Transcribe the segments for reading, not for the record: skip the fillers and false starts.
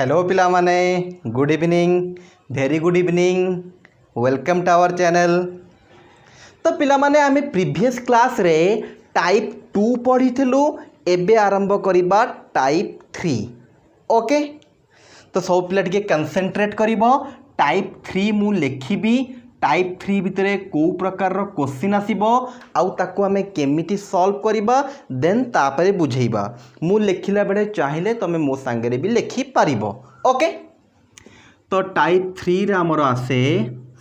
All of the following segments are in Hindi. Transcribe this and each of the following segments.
हेलो पिला माने good evening very good evening welcome to our channel. तो पिला माने आमे प्रीवियस क्लास रे टाइप 2 पढ़ी थिलु एबे आरंभ करिबा टाइप 3। ओके तो सब पिला टिके कंसंट्रेट करिबो। टाइप 3 मु लेखिबी टाइप 3 भितरे को प्रकार रो क्वेश्चन आसीबो आउ ताको आमे केमिति सॉल्व करिबा देन तापरे बुझेइबा। मु लेखिला बेले चाहिले तमे मो संगे भी लेखि पारिबो। ओके तो टाइप 3 रे हमर आसे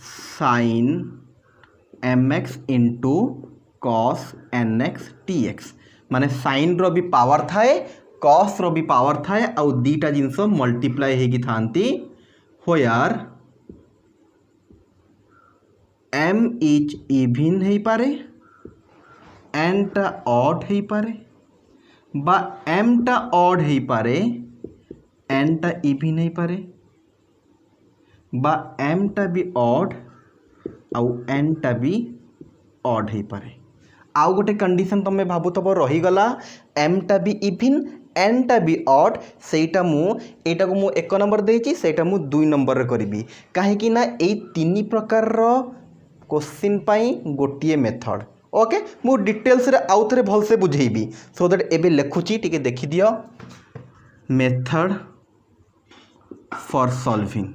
sin mx into cos nx dx माने sin रो भी पावर थाए cos रो भी पावर थाए आउ दीटा जिंस मल्टीप्लाई हेगी थांती होयार m इज इवन है पारे n टा ऑड है पारे बा m टा ऑड है पारे n टा इवन है पारे बा m टा भी ऑड आउ n टा भी ऑड है पारे। आउ गोटे कंडीशन तुम भावुव रही गला m टा भी इवन n टा भी ऑड सेटा मु एटा को मु 1 नंबर देछि सेटा मु 2 नंबर रे करबी काहे ना ए तीन प्रकार रो क्वेश्चन पाई गोटिए मेथड। ओके मु डिटेल्स रे आउ थरे भल से बुझेबी सो दैट एबे लेखुची टिके देखि दियो मेथड फॉर सॉल्विंग।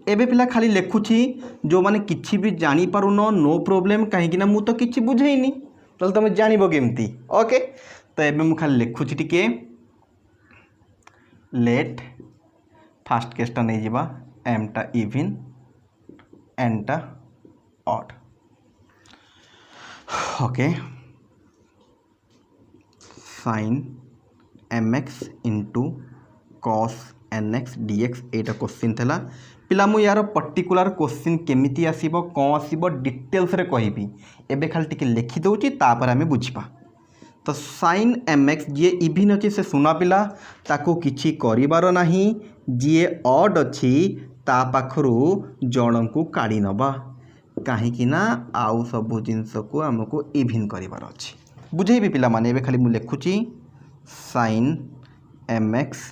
एबे पिला खाली लेखुची जो माने किछि भी जानी पारुनो नो प्रॉब्लम काहे ना मु तो किछि बुझेइनी तल तमे जानिबो केमती। ओके तो एबे मु खाली लेखुची टिके लेट फास्ट केसटा नै जिबा m टा इवन n टा odd. Okay sin mx into cos nx dx एटा क्वेश्चन थला पिला मु यार पर्टिकुलर क्वेश्चन केमिति आसीबो कोन आसीबो डिटेल्स रे कहिबी एबे खाली टिके लिखि दउची तापर हमें बुझिबा। तो sin mx जे इवन अछि से सुना पिला ताको किछि करिवार नाही जे ऑड अछि ता पाखरु जणंकु काढी नबा काहे ना आउ सब जिनस को हमको इवन करिवार अछि बुझेबी पिला माने। एबे खाली मु लेखुची sin mx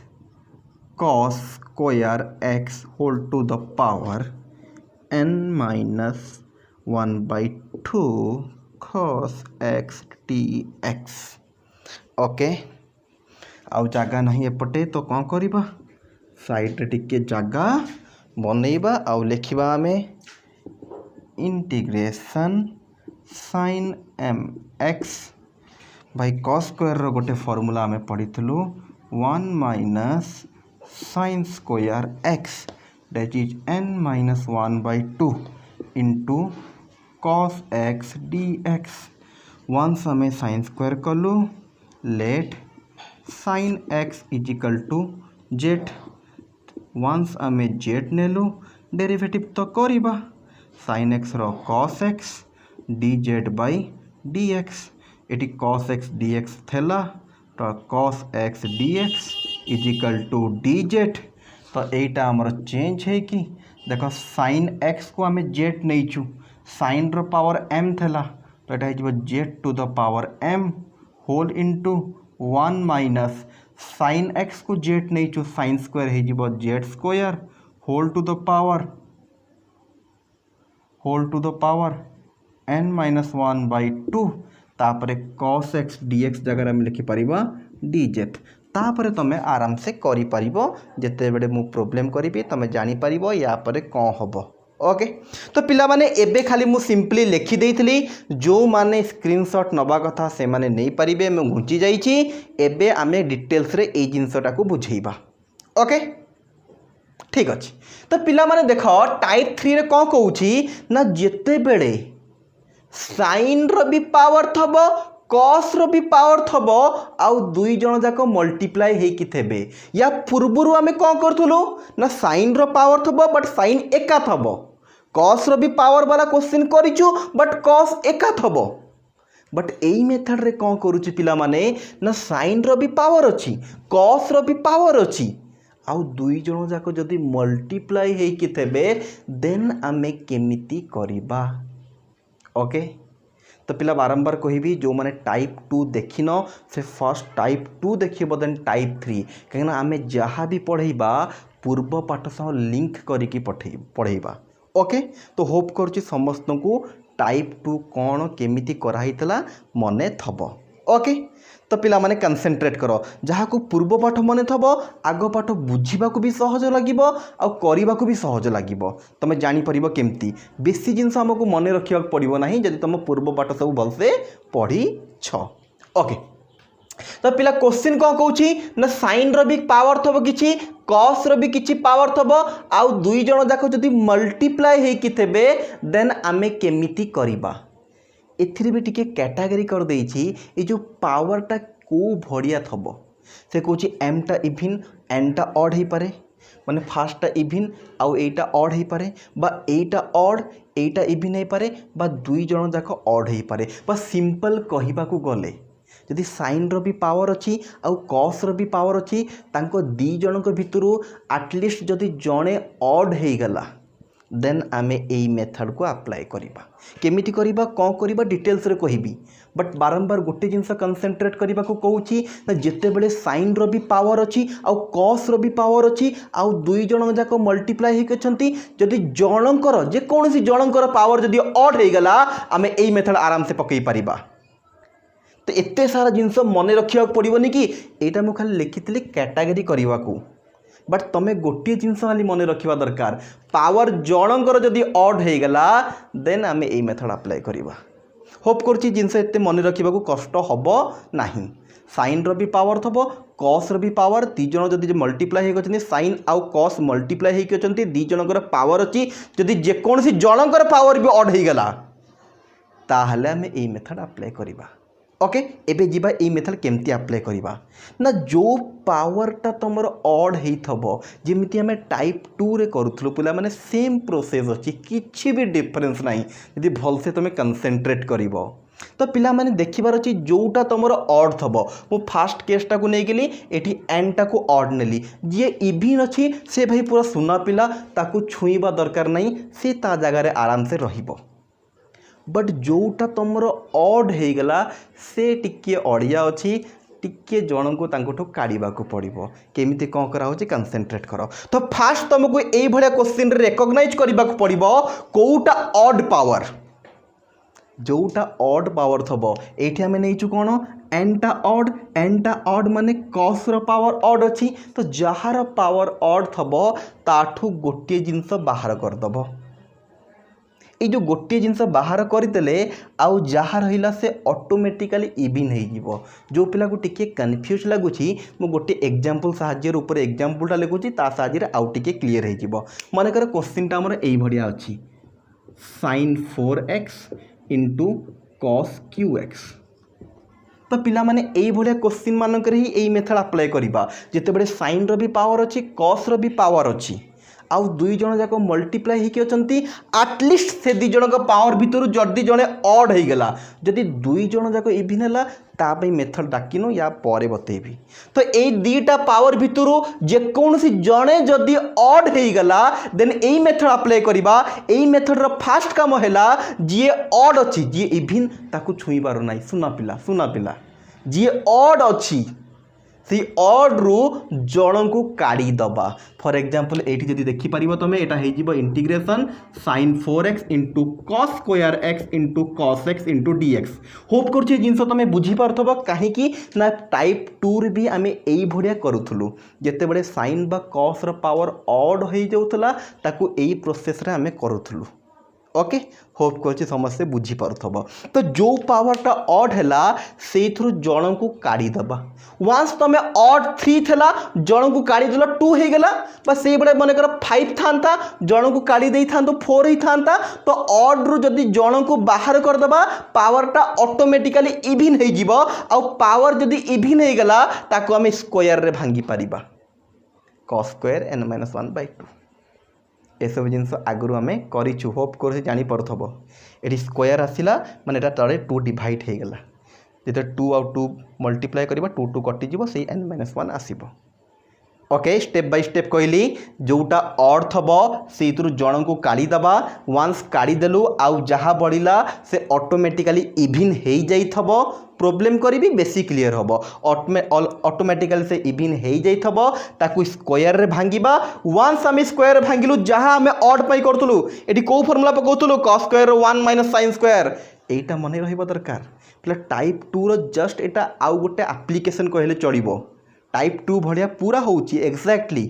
cos square x whole to the power n minus 1/2 cos x dx। Okay आउ जागा नहीं एपटे तो कौन करिबा साइड रे टिके जागा बनेइबा आउ लेखिबा हमें इंटीग्रेशन sin mx भाई cos स्क्वायर रो गोटे फॉर्मूला हमें पढ़िथलु 1 minus sin square x that is n minus 1/2 into cos x dx। Once हमें sin स्क्वायर कलु let sin x is equal to z once हमें z नेलु डेरिवेटिव तो करिबा sin x रो cos x dz by dx एटी cos x dx थेला तो cos x dx is equal to dz। तो एटा हमर चेंज है कि देखो sin x को हमें z नैचु sin रो पावर m थेला तो एटा हिजबो z to the power m whole into 1 minus sin x को z नैचु sin स्क्वायर हिजबो z square whole to the power n minus 1/2 तापरे cos x dx जगह हम लिखि परिबा dz तापरे तमे आराम से करि परिबो जते बेडे मु प्रॉब्लम करिबी तमे जानि परिबो या परे कोन हबो। ओके तो पिला माने एबे खाली मु सिंपली लिखि देइथली जो माने स्क्रीनशॉट नबा कथा से माने नै परिबे मैं घुंची जाईची एबे आमे डिटेल्स रे ए जिंसटा को बुझेइबा। ओके ठीक अछि तो पिला माने देखो टाइप 3 रे कोन कहउची ना जते बेडे sin रो भी पावर थबो cos रो भी पावर थबो आउ दुई जण जाको मल्टीप्लाई हे कि थेबे या पूर्वरु हमें कोन करथुलु ना sin रो पावर थबो बट sin एका थबो cos रो भी पावर वाला क्वेश्चन करिचु बट cos एका थबो बट एई मेथड रे कोन करूची पिला माने ना sin रो भी पावर अछि cos रो भी पावर अछि आउ दुई जण जाको जदी मल्टीप्लाई हे कि थेबे देन आमे केमिति करिबा। ओके तो पिला बारंबार कहबी जो माने टाइप 2 देखिन से फर्स्ट टाइप 2 देखिबो देन टाइप 3 कहीं आमे जहाँ भी पढ़ेबा पूर्व पाठ सह लिंक करके पढ़ेबा। ओके, तो होप करुच्ची समस्त को टाइप 2 कौन केमिति कराइतला मने थब। ओके, तो पिला माने कंसंट्रेट करो, जहाँ को पूर्व पाठ मन थब आग पाठ बुझा भी सहज लगे आ करने भी सहज लगे। तुम जापर केमती बेसी जिनस आमको मन रखा पड़ो ना जब तुम पूर्व पाठ सब भलसे पढ़ी छ। ओके, तो पिला क्वेश्चन कौन कौन ना साइन री पावर थब कि कॉस री कि पावर थब आउ दुई जन जाक जदि मल्टीप्लाई होती थे देन आमे केमिति करिबा। एथिरे भी टिके कैटेगरी कर देछि ए जो पावरटा को भड़िया थब से कहूँ एम टा इभिन एन टा ऑड हो पारे माने फास्टा इभिन आउ एटा ऑड हो पारे बा एटा ऑड एटा इभिन हो पारे बा दुई जन जाक ऑड हो पारे। बा सिंपल कहिबा को गले जदि साइन रो भी पावर अच्छी आउ कॉस रो भी पावर अच्छी तांको दी जन को भितरु एटलिस्ट जदि जड़े ऑड हो गला देन आमे एई मेथड को अप्लाई करिबा। केमिति करिबा कौन करिबा डिटेल्स रे कहिबी, बट बारंबार गोटे जिनस कंसंट्रेट करबा को कहूची ना जेते बेले साइन रो भी पावर अच्छी आउ कॉस रो भी पावर अच्छी आउ दुई जन जाक मल्टीप्लाई होके छंती जदि जणकर जे कोनसी जणकर पावर जदि ऑड हो गला आमे एई मेथड आराम से पकई परिबा। तो एते सारा जिनस मन रखा पड़ोनी कि एटा मु खाली लिखी कैटेगरी करने को, बट तुम गोटे जिनस खाली मन रखा दरकार पावर जनकर जदि ऑड हो गला देन आम ये मेथड अप्लाई करवा। होप करुच्ची जिनस एते मन रखा कष्ट हम ना। साइन रो भी पावर थब कॉस रो भी पावर दी जन जदि मल्टीप्लाई होती साइन आउ कॉस मल्टीप्लाई होती दी जनकर पावर अच्छी जदि जेकोसी जनकर पावर भी ऑड हो गला ताहले आम ये मेथड अप्लाई करवा। ओके, एबे जीवा ए मेथड केमती अप्लाई करवा ना जो पावरटा तुम ऑड होइथबो जेमिति आमे टाइप 2 रे करूथलो पिला माने सेम प्रोसेस अच्छी किछि भी डिफरेंस नहीं यदि भल से तुम कंसंट्रेट करिवो। तो पिला माने देखिबार अछि जोटा तुमर ऑड थबो मु फास्ट केसटा को नै गेली एठी एन टा को ऑड नेली जे इभिन अछि से भाई पूरा सुना पिला ताकू छुईबा दरकार नहीं से ता जगह रे आराम से रहिबो। बट जोटा तुमर ऑड हो गला से टिके अड़िया अच्छी टिके जन को तांकोठो काढ़ा पड़ो केमिति कौन करा होची कंसंट्रेट करो। तो फास्ट तुमको यही भाया क्वेश्चन रेकग्नाइज करने को पड़ो कोटा ऑड पावर जोटा ऑड पावर थबो एठी आमे नैचु कोन एनटा ऑड माने कॉस रो पावर ऑड अच्छी तो जहार पावर ऑड थबो ताठू गोटे जिनस बाहर कर दबो। ये जो गोटे जिनस बाहर करदेले आउ जहाँ रहा से ऑटोमेटिकली इविन हो जो पिला को टिके कन्फ्यूज लगुच मु गोटे एग्जांपल साहाଯ୍य ऊपर एग्जांपलटा लिखुची ता साहाଯ୍य आउ टिके क्लियर हो। मनकर क्वेश्चनटा आमर यही भाया अच्छी sin 4x into cos qx। तो पिला माने यही भाया क्वेश्चन मानक ही यही मेथड अप्लाई करवा जिते साइन रो भी पावर अच्छी कॉस रो भी पावर अच्छी आउ दुई जन जाक मल्टीप्लाई होके अछंती एटलिस्ट से दी जन का पावर भितर जदि जड़े ऑड हो गला जदि दुई जन जाक इभिन है तापई मेथड डाकिनु या परे बतेबी। तो ये दीटा पावर भितर जेकोसी जड़े जदि ऑड हो गला देन यही मेथड अप्लाई करवा। यही मेथड रो फास्ट काम है जी ऑड अच्छी जी इभिन ताकू छुईबार ना। सुना पिला जी ऑड अच्छी सी ऑड रु जन को काढ़ी दबा। फॉर एग्जांपल एठी जदि देखि परिबो तमे एटा हे जिवो integration sin 4x into cos square x into cos x into dx। Hope करछि जिनस तमे बुझी पारथबो काहे कि ना टाइप 2 रे भी आमे एई भड़िया करूथलु जेते बडे sin बा cos रो पावर ऑड होई जाउथला ताकू एई प्रोसेस रे आमे करूथलु। ओके, होप कर समस्ते बुझी पारथबो। तो जो पावरटा ऑड है से जन को काढ़ी दबा। वंस तुम ऑड 3 थेला जन को काढ़ी देल 2 हो गला बस से बड़े मन कर 5 था जन को काढ़ी दे था 4 ही था तो ऑड रु जदि जन को बाहर करदबा पावरटा ऑटोमेटिकली इविन हो जिवो आ पावर जदि इविन हो गला ताको आमे स्क्वायर रे भांगी पारिबा cos स्क्वायर n-1/2। ये सब जिनस आगु आम करूँ होप कर जापरथब ये स्क्वायर आसला माने तले 2 डिवाइड हो गला जो 2 आउ 2 मल्टीप्लाई करवा 2 2 कटिज से n-1 आसब। ओके, स्टेप बाय स्टेप कहली जोटा ऑड थब से जन को काढ़ी दबा। वंस काढ़ी देलु आउ जहाँ बढ़ला से ऑटोमेटिकली इविन हो जाइथबो प्रोब्लेम करी बेसी क्लीयर हम ऑटोमेटिकली से इविन हो जाइथबो ताकू स्क्वायर रे भांगिबा वंस आम स्क्वायर भांगिलु जहाँ आम ऑड पाई करतलु एटी को फॉर्मूला पकाउतलु cos square 1 minus sin square एटा मन रहिबा दरकार पले टाइप 2 रो जस्ट एटा आउ गोटे एप्लिकेशन कहले चलिबो टाइप 2 भलिया पूरा होउची एक्जाक्टली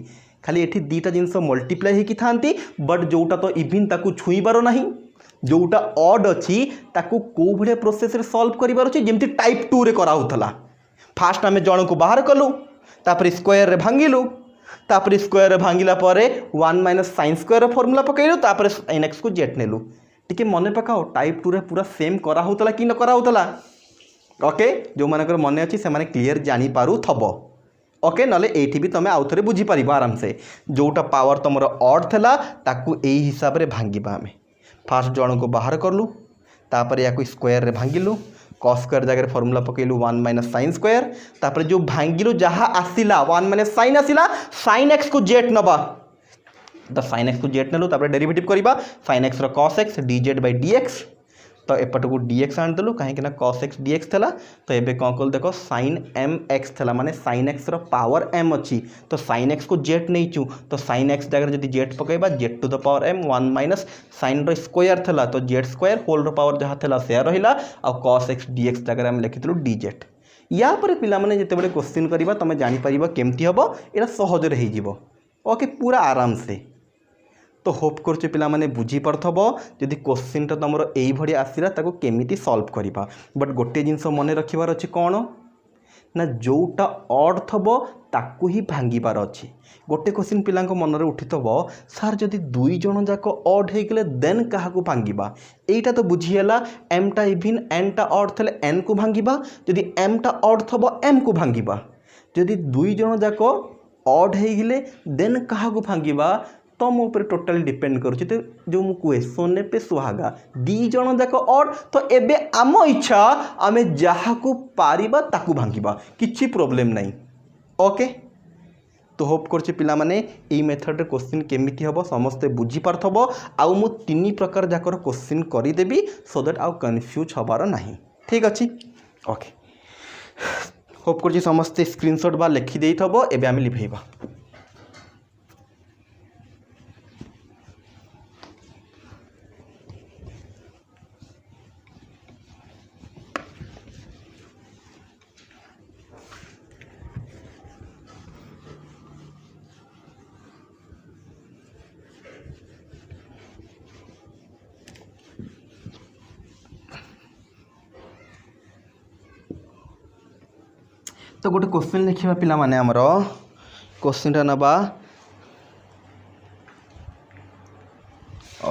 खाली एठी दीटा जिनस मल्टीप्लाई हेकी थांती बट जोटा तो इविन ताकू छुईबार नाही जोटा ऑड अच्छी ताकू को भलिया प्रोसेस रे सॉल्व करिबार अछि जेमति टाइप 2 रे करा होतला फास्ट आमे जण को बाहर कलु तापर स्क्वायर रे भांगिलु तापर स्क्वायर रे भांगिला परे 1 माइनस sin स्क्वायर रे फार्मूला पकैलु तापर sin x को जेट नेलु टिके मने पकाओ टाइप 2 रे पूरा सेम करा होतला कि न करा होतला ओके जो मानकर मने अछि से माने क्लियर जानि पारु थबो ओके नले एठी भी तमे आउथरे बुझी परिबो आराम से जोटा पावर तमर ऑड थला ताकू एही हिसाब रे भांगिबा हमें फास्ट जण को बाहर करलु तापर याकू स्क्वायर रे भांगिलु cos स्क्वायर जगह फार्मूला पकेलु 1 माइनस sin स्क्वायर तापर जो भांगिलु जहाँ आसिला 1 माइनस sin आसिला sin x को जेट नबा तो sin x को जेट नेलु तापर डेरिवेटिव करिबा sin x रो cos x dz/dx तो एपट को dx आनदेलु कहीं ना cos x dx थला तो एबे कौन कल देखो sin mx थला माने sin x रो पावर m अच्छी तो sin x को जेट नहीं चु तो sin x जगह जदि जेट पकेबा z to the power m 1 minus sin रो स्क्वायर थला तो जेट स्क्वायर होल रो पावर जहाँ थला से रहिला और cos x dx जगह हम लिखितलु dz या पर पिला माने जते बडे क्वेश्चन करिबा तमे जानि परिबा केमती हबो एटा सहज रे हे जिवो ओके पूरा आराम से तो होप करछु पिला माने बुझी परथबो जदि क्वेश्चन तो तमरो एई भडी आसीला ताको केमिति सॉल्व करिबा बट गोटे जिंस मने रखिबार अछि कोन ना जोटा ऑड थबो ताकू ही भांगिबार अछि गोटे क्वेश्चन पिलांको मन रे उठितबो सर जदि दुई जण जाको ऑड हे गेले देन काहा को भांगिबा एटा तो बुझियला m टा इविन n टा ऑड थले n को भांगिबा जदि m टा ऑड थबो m को भांगिबा जदि दुई जण जाको ऑड हे गेले देन काहा को भांगिबा तो मो ऊपर टोटली डिपेंड करुछि तो जो मु कुए सोने पे सुहागा दी जण जाक ऑड तो एबे आम इच्छा आमे जहा को पारिबा ताकू भांगिबा किछि प्रॉब्लम नहीं ओके तो होप करछि पिला माने एई मेथड रे क्वेश्चन केमिति हबो समस्ते बुझी पारथबो आउ मु तीन प्रकार जाकर क्वेश्चन करि देबी सो दैट आउ कंफ्यूज हबार नाही ठीक अछि ओके होप करछि समस्ते स्क्रीनशॉट बा लिखि देइथबो एबे आमे लिभेबा तो गोटे क्वेश्चन लिखा पिला माने हमरो क्वेश्चन टा नबा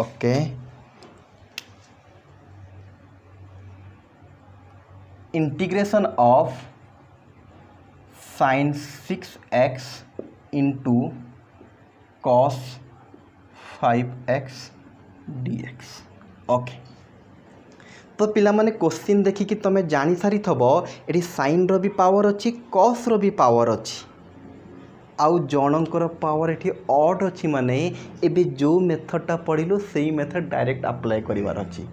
okay integration of sin 6x into cos 5x dx okay तो पिला माने क्वेश्चन देखिकी तुम जानी सारी थबो एटी साइन रो भी पावर अच्छी कॉस रो भी पावर अच्छी आउ जनकर पावर एटी ऑड अच्छी माने एबे जो मेथडटा पढ़िलु सेही मेथड डायरेक्ट अप्लाई करिवार अच्छी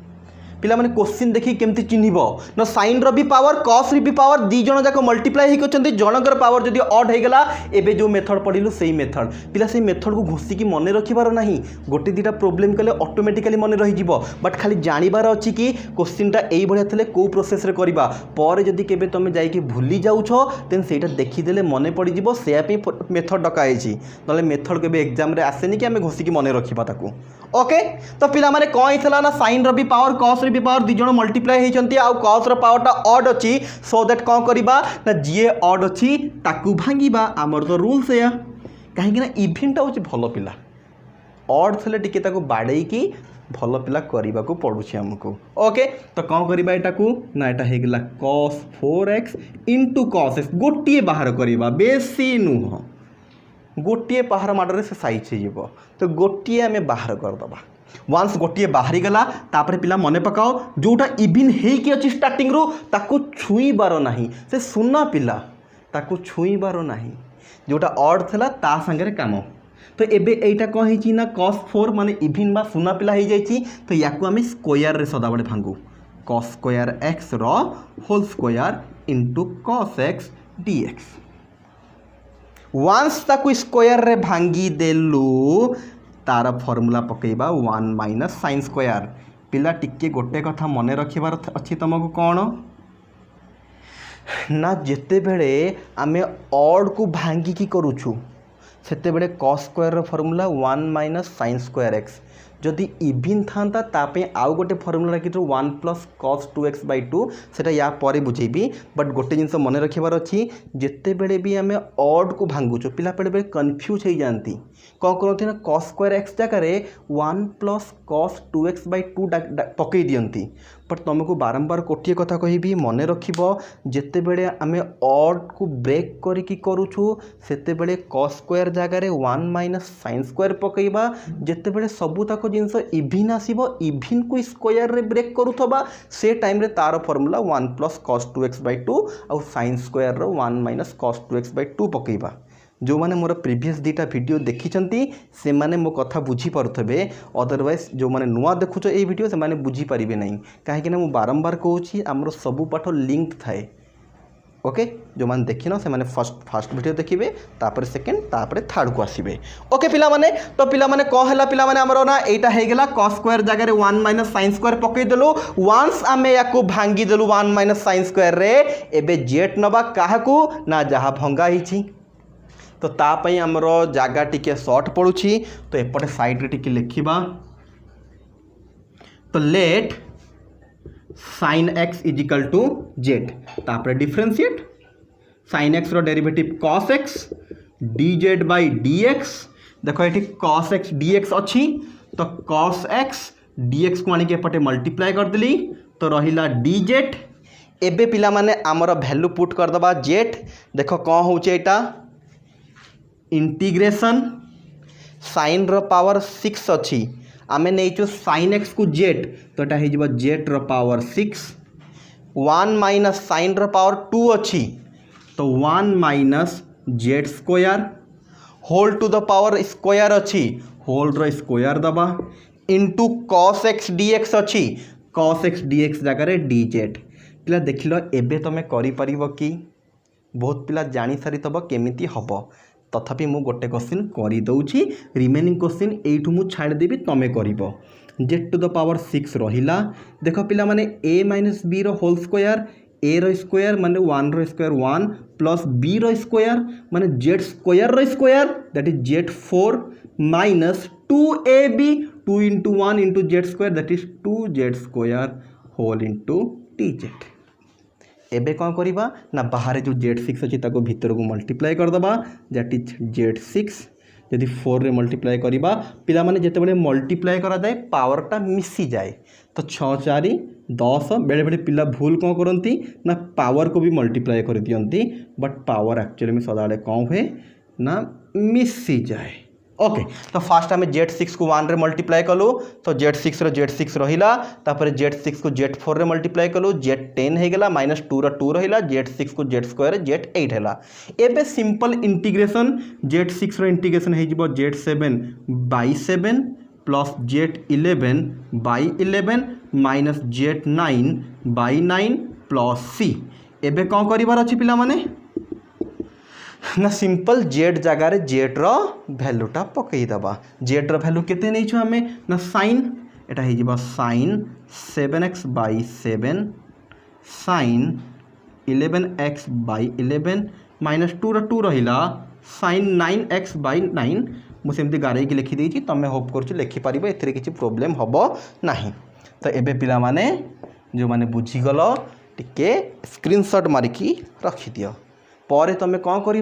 पिला माने क्वेश्चन देखि केमती चिन्हिबो न साइन रो भी पावर कॉस रो भी पावर दी जण जाक मल्टीप्लाई हे कचंती जनकर पावर जदी ऑड हे गेला एबे जो मेथड पढ़िलु सेही मेथड पिला सेही मेथड को घोसी की मने रखिबार नाही गोटे दीटा प्रॉब्लम कले ऑटोमेटिकली मने रहि जिवो बट खाली जानिबार अछि कि क्वेश्चनटा एई भलिया थले को प्रोसेस रे करबा पर जदी केबे तमे जाई कि भूली जाउछो देन सेटा देखि देले मने पड़ी जिवो सेया पे मेथड डकाई छि नले मेथड केबे एग्जाम रे आसेनी कि हमें घोसी की मने रखिबा ताकू ओके तो पिला माने कोइ थला ना साइन रो भी पावर कॉस रो भी पावर दी जण मल्टीप्लाई हेचंती आ कॉस रो पावरटा ऑड अछि सो दैट कोन करिबा ना जीए ऑड अछि ताकू भांगीबा हमर तो रूल्स या काहे कि ना इवेंट होछि भलो पिला ऑड थले टिके ताकू बाडई की भलो पिला करिबा को पडुछि हमको ओके तो कोन करिबा एटा को ना एटा हे गेला cos 4x cos x गोटिए बाहर करिबा बेसी नुह गोटिए पहाड़ माडरे से साइज हो तो गोटिए आम बाहर करदबा वंस गोटिए बाहरी गला तापर पिला मने पकाओ जोटा इविन हेकी अछि स्टार्टिंग रो ताको छुईबार नाही से सुना पिला ताको छुईबार नाही जोटा ऑड थला ता संगे काम तो एबे एटा कह हिची ना cos 4 माने इविन बा सुना पिला हे जाईची तो याकू आमे स्क्वायर रे सदाबडे भांगू cos स्क्वायर x रो whole square into cos x dx वंस ताकू स्क्वायर रे भांगी देलु तार फॉर्मूला पकेबा 1 माइनस sin स्क्वायर पिला टिके गोटे कथा मन रखिबार अच्छी तुमको कौन ना जिते बेले आमे ऑड को भांगी की करूछु सेते बेले cos स्क्वायर रो formula 1 minus sin square x जदि इभिन था तापे आउ गोटे फॉर्मूला रखी 1 प्लस cos 2x/2 सेटा या परे बुझेबी बट गोटे जिनस मन रखिबार अच्छी जिते बेले भी आमे ऑड को भांगुचो पिला बेले बेले कन्फ्यूज हो जाती कौन करती ना cos स्क्वायर x जगह 1 प्लस cos 2x/2 पकई दियंती बट तुमको बारंबार गोटे कथा कहि मन रखिब जिते बेले आमे ऑड को ब्रेक करिकी करूछु सेते बेले cos स्क्वायर जगह 1 माइनस sin स्क्वायर पकईबा जिते बेले सबु तक जिनस इभिन आसीबो इभिन को स्क्वायर रे ब्रेक करूथबा से टाइम रे तार फॉर्मूला 1 प्लस cos 2x/2 और sin स्क्वायर रो 1 माइनस cos 2x/2 पकईबा जो माने मोर प्रीवियस दुटा वीडियो देखिचंती से माने मो कथा बुझी पारुथबे अदरवाइज जो माने नुआ देखुछ ए वीडियो से माने बुझी पारिबे नहीं काहे ना मु बारंबार कहूची हमरो सबु पाठ लिंक थाए ओके जो माने देखिन से माने फर्स्ट वीडियो देखिबे तापर सेकंड तापर थर्ड को आसीबे ओके पिला माने तो पिला माने को हला पिला माने हमरो ना एटा हे गेला cos स्क्वायर जगह रे 1 माइनस sin स्क्वायर पकई देलु वंस आमे याकू भांगी देलु 1 माइनस sin स्क्वायर रे एबे जेट नबा काहाकू ना जहा भंगा हिची तो तापाई आमर जगह टिके शॉर्ट पड़ुछि तो एपटे साइड रे टिके लिखिबा तो let sin x is equal to z तापर डिफरेंशिएट sin x रो derivative cos x dz by dx देखो ये cos x dx अच्छी तो cos x dx को आनी के एपटे मल्टीप्लाई कर देली तो रहिला dz एबे पिला माने आमर वैल्यू पुट कर दबा z देखो कौन होचे एटा इंटीग्रेशन साइन रो पावर 6 अच्छी आमे नहीं sin x को z तो एटा हो z रो पावर 6 1 माइनस sin रो पावर 2 अच्छी तो 1 minus z square whole to the power square अच्छी होल रो स्क्वायर दबा इंटू cos x dx अच्छी cos x dx जगह dz पिला देख लो एबे तुम करिपारिबो कि बहुत पिला जानी सारी तब केमिति हबो तथापि मु गोटे क्वेश्चन करि दउछि रिमेनिंग क्वेश्चन एठु मु छाड़ देबी तमे करिवो z टू द पावर 6 रहिला देखो पिला माने a माइनस b रो होल स्क्वायर a रो स्क्वायर माने 1 रो स्क्वायर 1 प्लस b रो स्क्वायर माने z स्क्वायर रो square that is z4 minus 2ab 2 into 1 into z square that is 2z square whole into dz एबे कौन करिबा ना बाहर जो z6 अच्छी ताको भीतर को मल्टीप्लाई कर दबा दैट इज z6 यदि 4 रे मल्टीप्लाई करिबा पिला माने जेते बेले मल्टीप्लाई करा जाए पावरटा मिसी जाए तो 6 4 10 बेले बेले पिला भूल कौन करती ना पावर को भी मल्टीप्लाई कर दियंती बट पावर एक्चुअली में सदाले कौन हुए ना मिसी जाए ओके तो फास्ट आम z6 को 1 रे मल्टीप्लाई कलु तो z6 रो z6 रहिला तापर z6 को z4 रे मल्टीप्लाई कलु z10 हे गेला माइनस 2 रो 2 रहिला z6 को z स्क्वायर z8 हैला एबे सिंपल इंटीग्रेशन z6 रो इंटीग्रेशन हे जिवो z7 by 7 plus z11 by 11 minus z9 by 9 plus c एबे कौन करिवार अछि पिला माने ना सिंपल z जगह रे z रो वैल्यूटा पकई दबा z रो वैल्यू केते नै छु हमें ना sin एटा हे जिबा sin 7x by 7 sin 11x by 11 minus 2 रो 2 रहिला sin 9x by 9 मु सेमती गारे की लिखि देछि तमे होप करछु लिखि परिबो एथिरे किछि प्रॉब्लम हबो नाही तो एबे पिला माने जो माने बुझी गलो टिके स्क्रीनशॉट मारिकी रखि दियो पर तुम कौन कर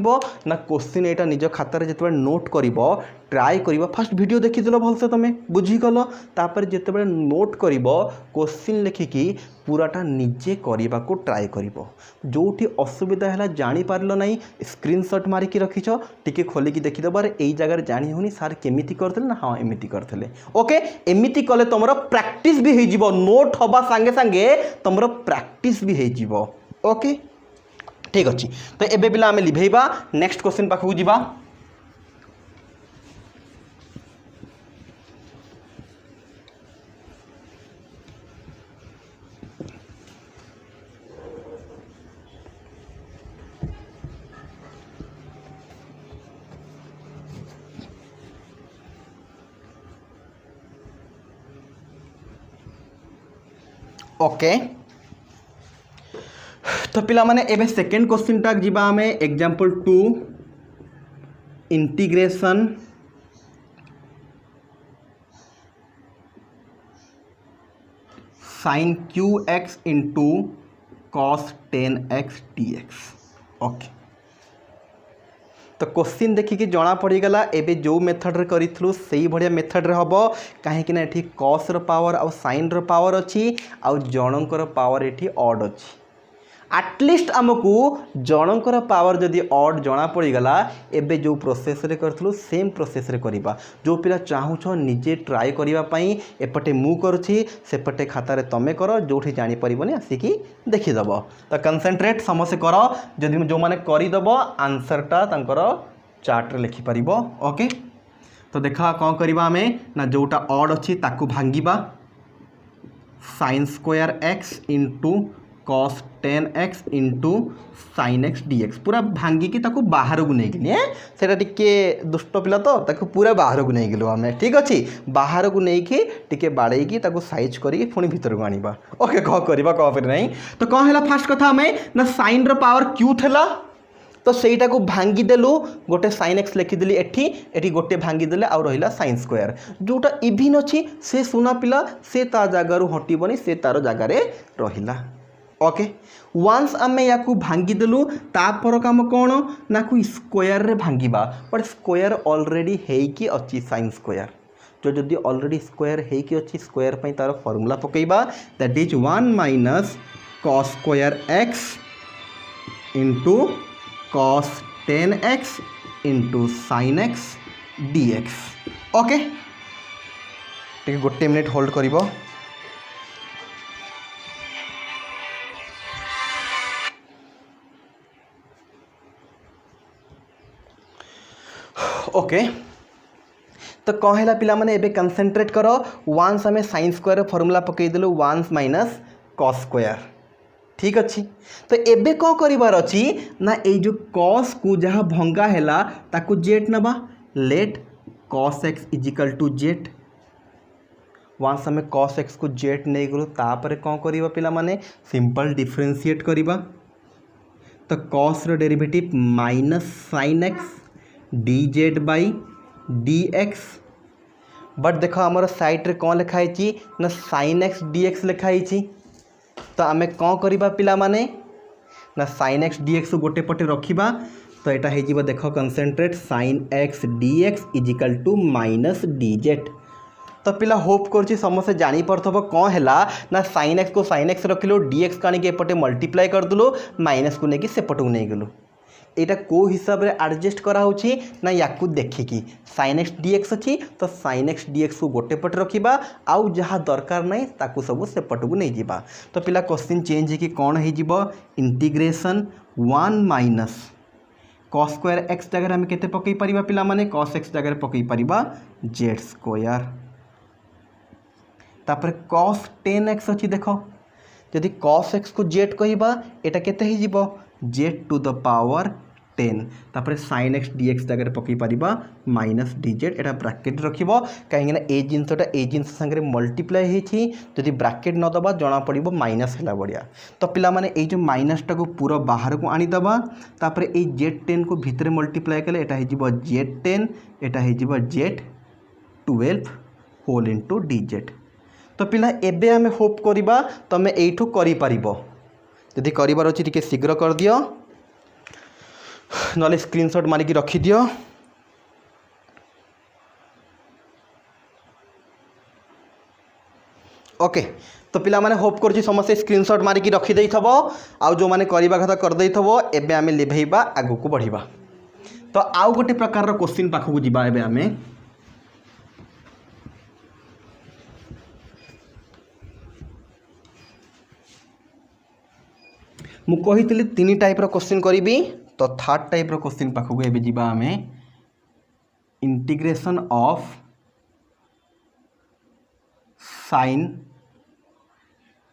ना क्वेश्चन यहाँ निज खातार जो नोट कर ट्राए कर फास्ट वीडियो देखीदेल भलसे तुम बुझीगल तापर जिते नोट कर क्वेश्चन लिखिकी पूराटा निजे करने को ट्राए कर जो असुविधा है जापर ना स्क्रीनशॉट मारिकी रखीच टी खोलिकी देखीदेव यही जगह जानी होनी सार केमिति करते ना हाँ एमती करते ओके एमती कले तुम प्रैक्टिस भी हो नोट हवा सांगे सांगे तुम प्रैक्टिस भी हो ओके ठीक अच्छे तो एबे पिला आमे लिभेबा नेक्स्ट क्वेश्चन पाखु जीवा ओके तो पिला माने एबे सेकेंड क्वेश्चन टाक जीवा हमें example 2 integration sin qx into cos 10x dx okay तो क्वेश्चन देखिए जना पड़गला एबे जो मेथड रे करिथलु सेही बढ़िया मेथड रे हबो काहे ना एठी cos रो पावर आ sin रो पावर अछि आ जनकर पावर एठी ऑड अछि एटलिस्ट आमको जनकर पावर जदि ऑड जना पड़गला एबे जो प्रोसेस रे करथलु सेम प्रोसेस रे करिबा जो पिला चाहू छ निजे ट्राई करिबा पई एपटे मु करूछि सेपटे खाता रे तमे करो जोठी जानि परिबनी आसिकी देखि दबो तो कंसंट्रेट समसे करो जदि जो माने करि दबो आंसर टा तंकर चार्ट रे लिखि परिबो ओके तो देखा कोन करिबा हमें ना जोटा ऑड अछि ताकू भांगीबा sin square x into cos 10x into sin x dx पूरा भांगी की ताकू बाहर को नहीं गली सेटा टिके दुष्ट पिला तो ताकू पूरा बाहर को नहीं गलु हमें ठीक अच्छी बाहर को नहीं कि टिके बाड़े की ताकू साइज करी पुणी भीतर को आनिबा ओके कह करबा कह पर नहीं तो कह हैला फर्स्ट कथा हमें ना sin रो पावर q थला तो सेटा को भांगी देलु गोटे sin x लिखि देली एठी गोटे भांगी देले आ रहिला sin स्क्वायर जोटा इभिन अछि से सुना पिला से ता जागा रु हटिबनी से तार जागा रे रहिला ओके वंस आमे याकू भांगी देलु तापर काम कोन ना को स्क्वायर रे भांगीबा बट स्क्वायर ऑलरेडी हेई की अछि sin स्क्वायर जो जदी ऑलरेडी स्क्वायर हेई की अछि स्क्वायर पई तार फार्मूला पकेइबा that is 1 minus cos square x into cos 10x into sin x dx okay ठीक गोटे मिनिट होल्ड करिबो ओके तो कहला पिला माने एबे कंसंट्रेट करो वंस हमें sin स्क्वायर फार्मूला पकई देलु 1 माइनस cos स्क्वायर ठीक अच्छी तो एबे कौन करिवार अछि ना ए जो cos को जहाँ भंगा हैला ताकू जेट नबा let cos x is equal to Z once हमें cos x को जेट नहीं गलु तापर कौन करिवा पिला माने सिंपल डिफरेंशिएट करिवा तो cos रो derivative minus sin x dz by dx but देखो आमर साइड रे कौन लिखाई ना sin x dx लिखाई तो आमे कौन करिबा पिला माने ना sin x dx गोटे पटे रखिबा तो एटा हे जीव देखो concentrate sin x dx is equal to minus dz तो पिला होप करछि समस्त जानी परथबो कौन हैला ना sin x को sin x रखिलो dx कानी के एपटे मल्टीप्लाई कर दलो माइनस को नेकी सेपटू नहीं गलो एटा को हिसाब रे एडजस्ट करा होछि ना याकू देखिकी sin x dx अछि तो sin x dx को गोटे पट रखिबा आउ जहाँ दरकार नहीं ताकू सब सेपट को नहीं जिबा तो पिला क्वेश्चन चेंज है कि कौन है जीवो integration 1 minus cos square x जगह हम केते पकई परिबा पिला माने cos x जगह पकई परिबा z स्क्वायर तापर cos 10x अछि देखो यदि cos x को z कहिबा एटा केते ही जीवो z टू द पावर 10 तापर sin x dx जगह पकई परिबा माइनस dz एटा ब्रैकेट रखिबो काहेकि ना ए जिंसटा ए जिंस संगे मल्टीप्लाई हेछि जदि ब्रैकेट न दबा जना पड़िबो माइनस हैला बढ़िया तो पिला माने ए जो माइनस टा को पूरा बाहर को आनी दबा तापर ए z10 को भीतर मल्टीप्लाई कले एटा हे जिवो z10 एटा हे जिवो z12 होल इनटू dz तो पिला एबे हमें होप करिबा तमे एठू करि परिबो यदि करिबार अछि टिके शीघ्र कर दियो नले स्क्रीनशॉट मारी की रखी दियो ओके तो पिला माने होप करछि समस्त स्क्रीनशॉट मारी की रखी देई थबो आ जो माने करिबा कथा कर देई थबो एबे हमें लिभेइबा आगु को बढ़िबा तो आउ गोटे प्रकार रो क्वेश्चन पाखु जिबा एबे हमें मु कही तीन टाइप रो क्वेश्चन करी तो थर्ड टाइप रो क्वेश्चन पाखक एबे जीवा हमें integration of sin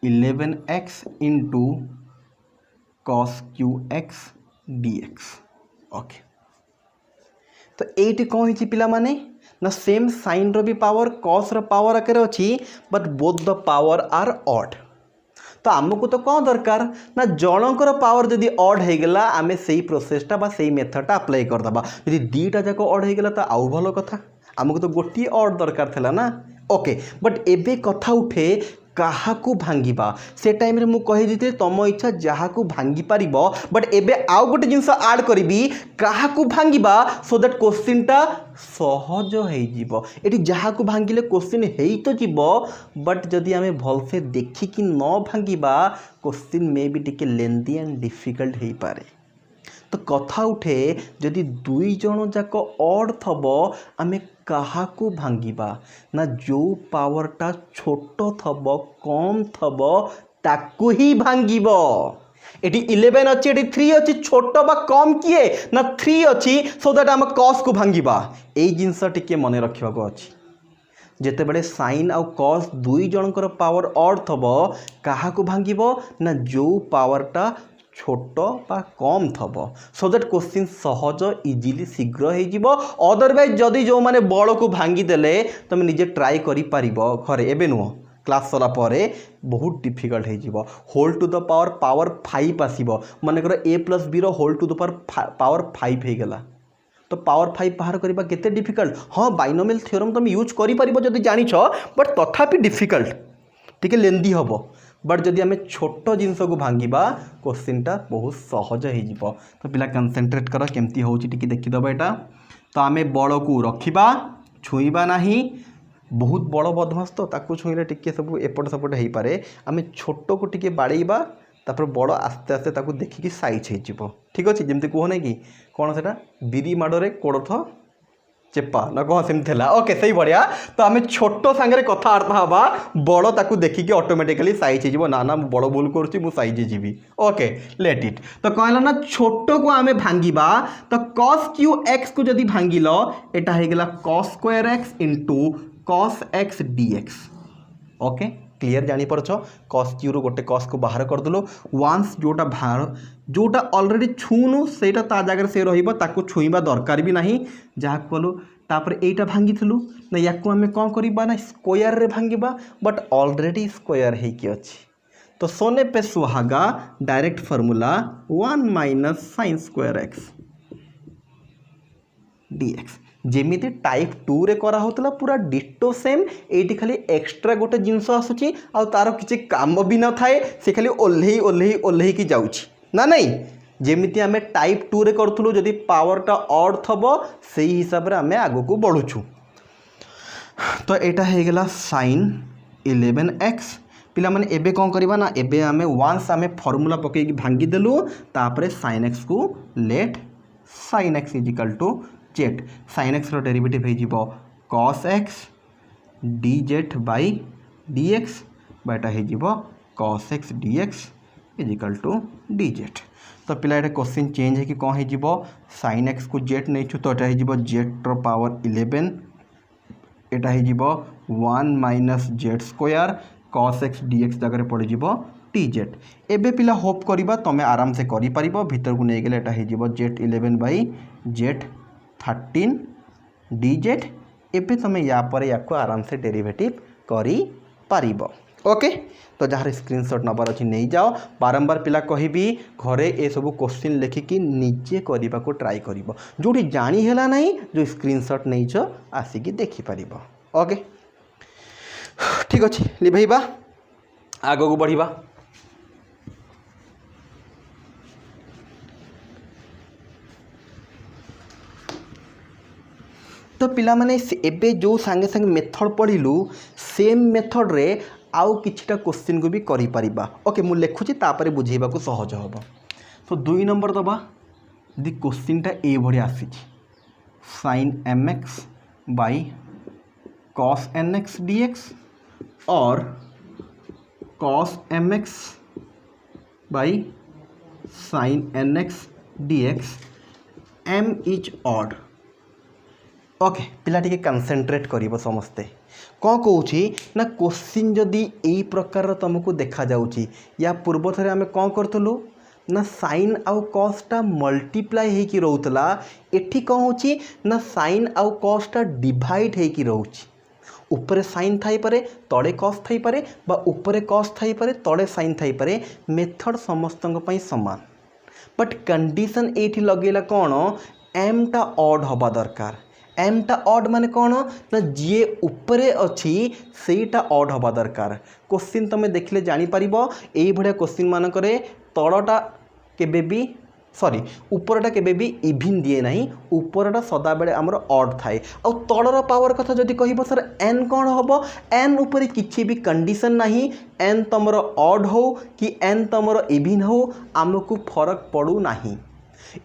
11x into cos qx dx okay तो ये कौन हो पिला माने ना सेम sin रो भी पावर cos रो पावर आकर अच्छी but both the power are odd तो आमको तो कौन दरकार ना जनकर पावर जदि ऑड होगला आम से प्रोसेसटा बा से मेथडटा अप्लाई करदे जदि दीटा जाक ऑड होगला तो आउ भल कथा आमको तो गोटे ऑड दरकार थला ना ओके बट एबे कथा उठे काहाकू भांगिबा से टाइम रे मु कहि दिते तम इच्छा जहाकू भांगी पारिबो बट एबे आउ गोटे जिंस ऐड करिबी काहाकू भांगिबा सो दैट क्वेश्चनटा सहज होई जीवो एटी जहाकू भांगिले क्वेश्चन हेई तो जीवो बट जदि आमे भल से देखि कि न भांगिबा क्वेश्चन मे बी टिके लेंथी एंड डिफिकल्ट हेई पारे तो कथा उठे जदि दुई जण जाक ऑड थबो आमे काहाकू भांगिबा ना जो पावरटा छोट थबो कम थबो ताकू ही भांगिबो एटी 11 अच्छी एटी 3 अच्छी छोट बा कम किए ना 3 अच्छी सो दैट आम कॉस को भांगिबा एई जिंस टिके मने रखिबा को अछि जेते बड़े साइन आउ कॉस दुई जनकर पावर ऑड थबो काहाकू भांगिबो ना जो पावरटा छोट बा कम थब सो दैट क्वेश्चन सहज इजिली शीघ्र हो अदरवाइज जदि जो माने बड़ को भांगी देले तुम निजे ट्राई करि पारिबो घरे एबे नुह क्लास सला परे बहुत डिफिकल्ट हो होल टू द पावर 5 आसीबो माने कर a + b रो होल टू द पावर 5 हो गला तो पावर 5 बाहर करबा केते डिफिकल्ट हाँ बाइनोमियल थ्योरम तुम यूज करि पारिबो जदि जानिछ बट तथापि डिफिकल्ट टिके लेंदी हबो बट जदि आम छोट जिनस को भांगिबा क्वेश्चनटा बहुत सहज हो तो पिला कंसंट्रेट कर केमती होची टिके देखिदब एटा तो आम बड़ को रखिबा छुईबा नाही बहुत बड़ बदमाश तो ताकू छुईले टिके सब एपट सेपट हो पारे आम छोट को टिके बाड़ेबा तापर बड़ आस्ते आस्ते ताकू देखिकी साइज हो ठीक अच्छे जमती कहने कि कौन से बिरी माड़े कोड़थ चेपा ना कौन सेमती ओके सही बढ़िया तो आम छोट सांगे कथबार्ता हवा बड़ ताकू देखिकी ऑटोमेटिकली साइज हो ना ना बड़ भूल करुँची मु साइज जीवी ओके लेट इट तो कहला ना छोट को आम भांगिबा तो cos क्यू एक्स को जदि भांगिल एटा हो गला cos square x into cos x dx okay clear जानी पारछ cos क्यू रो गोटे cos को बाहर करदेलु वन्स जोटा बाहर जोटा ऑलरेडी छूनु सेटा ता जगह से रहिबो ताकू छुईबा दरकार भी नहीं जहाँ कलु तापर एटा भांगिथिलु ना याकू आमे कौन करिबा ना स्क्वायर रे भांगिबा बट ऑलरेडी स्क्वायर है कि अछि तो सोने पे सुहागा direct formula 1 - sin square x dx जेमिति टाइप 2 रे करा होतला पूरा डिटो सेम एटी खाली एक्स्ट्रा गोटे जिनस आसुची आ तार किछि काम भी न थाए से खाली ओल्हेई की जाउची ना नहीं जेमिति आमे टाइप 2 रे करथुलु जदि पावरटा ऑड थबो सेही हिसाब रे आमे आगो को बढ़ुछु तो एटा हे गेला sin 11x पिला माने एबे कोन करबा ना एबे आमे वन्स आमे फार्मूला पके की भांगी देलु तापरे sin x को let sin x = Z sin x रो डेरिवेटिव हो जिवो cos x dz by dx बाटा हो जिवो cos x dx = dz तो पिला एटा क्वेश्चन चेंज है कि कौन हो जिवो sin x को जेट नहीं छु तो एटा हो जिवो जेट रो पावर 11 एटा हो जिवो 1 - z square cos x dx जगह पड़ जिवो dz एबे पिला होप करिबा तमे आराम से करि परिबो भीतर को नै गेले एटा हो जिवो जेट 11 by जेट 13 dz एबे तमे या पर याको आराम से डेरिवेटिव करि पारिबो ओके तो जहाँ स्क्रीनशॉट नंबर अच्छी नहीं जाओ बारंबार पिला कहबी घरे ए सब क्वेश्चन लिखिकी निजे करने को ट्राई कर जो जानी है ना जो स्क्रीनशॉट नहीं छ आसिकी देखिपर ओके ठीक अच्छे लिभेबा आग को बढ़िबा तो पिला माने एबे जो सांगे सांगे मेथड पढ़िलु सेम मेथड रे आउ किछटा क्वेश्चन को भी करि परिबा ओके मु लिखुची तापरे बुझेबा को सहज होबो तो 2 नंबर दबा दि क्वेश्चन टा ए भड़ी आसी sin mx by cos nx dx और cos mx by sin nx dx m is odd okay पिला टिके कंसंट्रेट करिबो समस्ते कौन कहूँ ना क्वेश्चन जदि यही प्रकार तुमको देखा जाउची या पूर्व थरे आमे कौन करथलु ना साइन आउ कॉसटा मल्टीप्लाई हे कि रहउतला एठी कौन होची ना साइन आउ कॉसटा डिवाइड हे कि रहउची उपरे साइन थाई पारे तले कॉस थाई पारे बा उपरे कॉस थाई पारे तले साइन थाई पारे मेथड समस्तंक पई समान बट कंडीशन एठी लगेला कौन एम टा ऑड हवा दरकार एम टा ऑड माने कौन ना जी उपरे अच्छी सेटा ऑड हवा दरकार क्वेश्चन तुम देखले जानी परिबो एई भड़िया क्वेश्चन मानकरे तळटा केबे भी सॉरी उपरटा केबे भी इभिन दिए नहीं उपरटा सदा बेले हमर ऑड थाए आ तळर पावर कथा जदि कहिबो सर एन कौन हबो एन ऊपर किछि भी कंडीशन नहीं एन तमर ऑड हो कि एन तमर इभिन हो आमको फरक पड़ू नहीं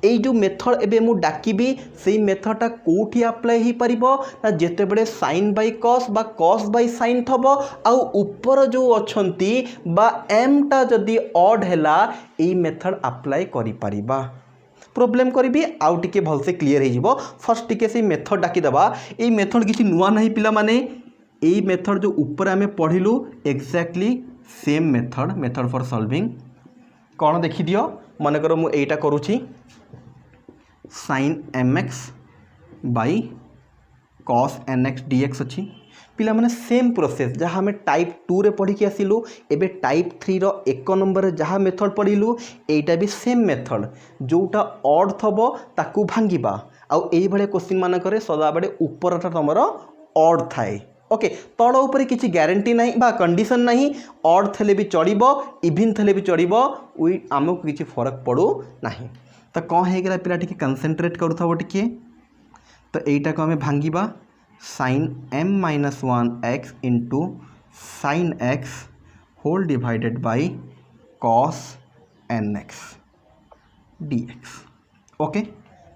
एई जो मेथड एबे मु डाकिबी सेई मेथडटा कोठी अप्लाई ही परिबो ना जेते बेले साइन बाय कॉस बा कॉस बाय साइन थबो आ ऊपर जो अछंती बा एम टा जदि ऑड हैला एई मेथड अप्लाई करि परिबा प्रॉब्लम करी आउ टिके भल से क्लियर हो जिवो फर्स्ट टिके से मेथड डाकी दबा एई मेथड किछि नुवा नहीं पिला माने एई मेथड जो ऊपर आमे पढिलु exactly same method for solving कौन देखि दियो मन कर मु एटा करूची sin mx by cos nx dx अच्छी पिला माने सेम प्रोसेस जहाँ हमें टाइप 2 रे पढ़ी के आसिलु एबे टाइप 3 रो 1 नंबर जहाँ मेथड पढ़िलु एटा भी सेम मेथड जोटा ऑड थबो ताकू भांगिबा आउ एई भले क्वेश्चन माने करे सदा बडे ऊपरटा तमरो ऑड थाए ओके तळ ऊपर किछि गारंटी नहीं बा कंडीशन नहीं ऑड थले भी चढ़िबो इवन थले भी चढ़िबो वी आमको किछि फरक पड़ू नहीं तो कौन है गला पिला टिके कंसंट्रेट करूथबो टिके तो एटा को हमें भांगिबा sin m minus 1 x into sin x whole divided by cos nx dx okay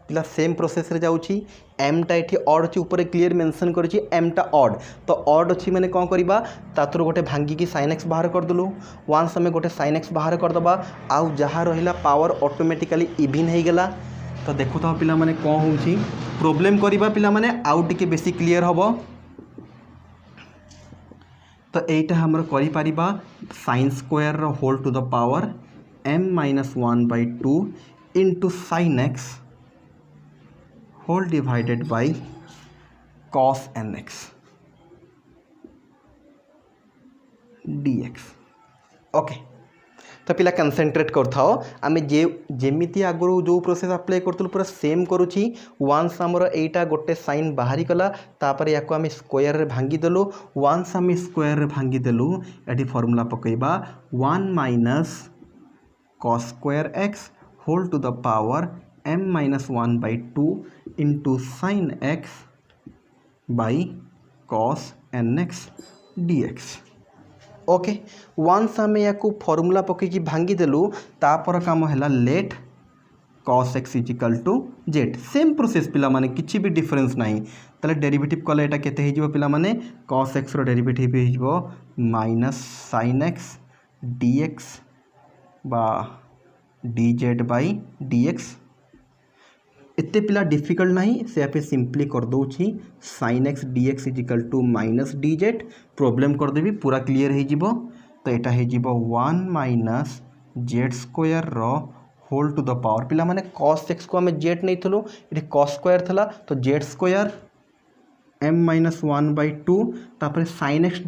पिला सेम प्रोसेस रे जाउची m टा एठी ऑड अछि ऊपर क्लियर मेंशन करछि m टा ऑड तो ऑड अछि माने कोन करबा तातुर गोटे भांगी की sin x बाहर कर दलु वंस हमें गोटे sin x बाहर कर दबा आउ जहा रहिला पावर ऑटोमेटिकली इवन हे गेला तो देखु तो पिला माने कोन होउछि प्रॉब्लम करबा पिला माने आउ टिके बेसी क्लियर हबो तो एटा हमर करि परिबा sin स्क्वायर रो whole to the power m minus 1 by 2 into sin x whole divided by cos nx dx okay तो पिला कंसंट्रेट करथाओ आमे जे जेमिति आगरो जो प्रोसेस अप्लाई करतलु पूरा सेम करूची वंस हमर एटा गोटे साइन बाहरी कला तापर याको आमे स्क्वायर रे भांगी देलु वंस आमे स्क्वायर रे भांगी देलु एठी formula पकईबा 1 minus cos square x whole to the power m minus 1 by 2 into sin x by cos nx dx okay once आमे याकू फॉर्मूला पकई की भांगी देलु तापर काम हैला let cos x is equal to z same process पिला माने किछि भी डिफरेंस नहीं तले डेरिवेटिव कले एटा केते हे जिवो पिला माने cos x रो डेरिवेटिव हे जिवो माइनस sin x dx बा dz by dx इतने पिला डिफिकल्ट नहीं से आप सिंपली कर दूची sin x dx is equal to minus dz problem कर देबी पूरा क्लियर हो जिवो तो एटा हो जिवो 1 माइनस z स्क्वायर रो होल टू द पावर पिला माने cos x को हमें z नहीं थलो इटे cos स्क्वायर थला तो z square m minus 1 by 2 तापर sin x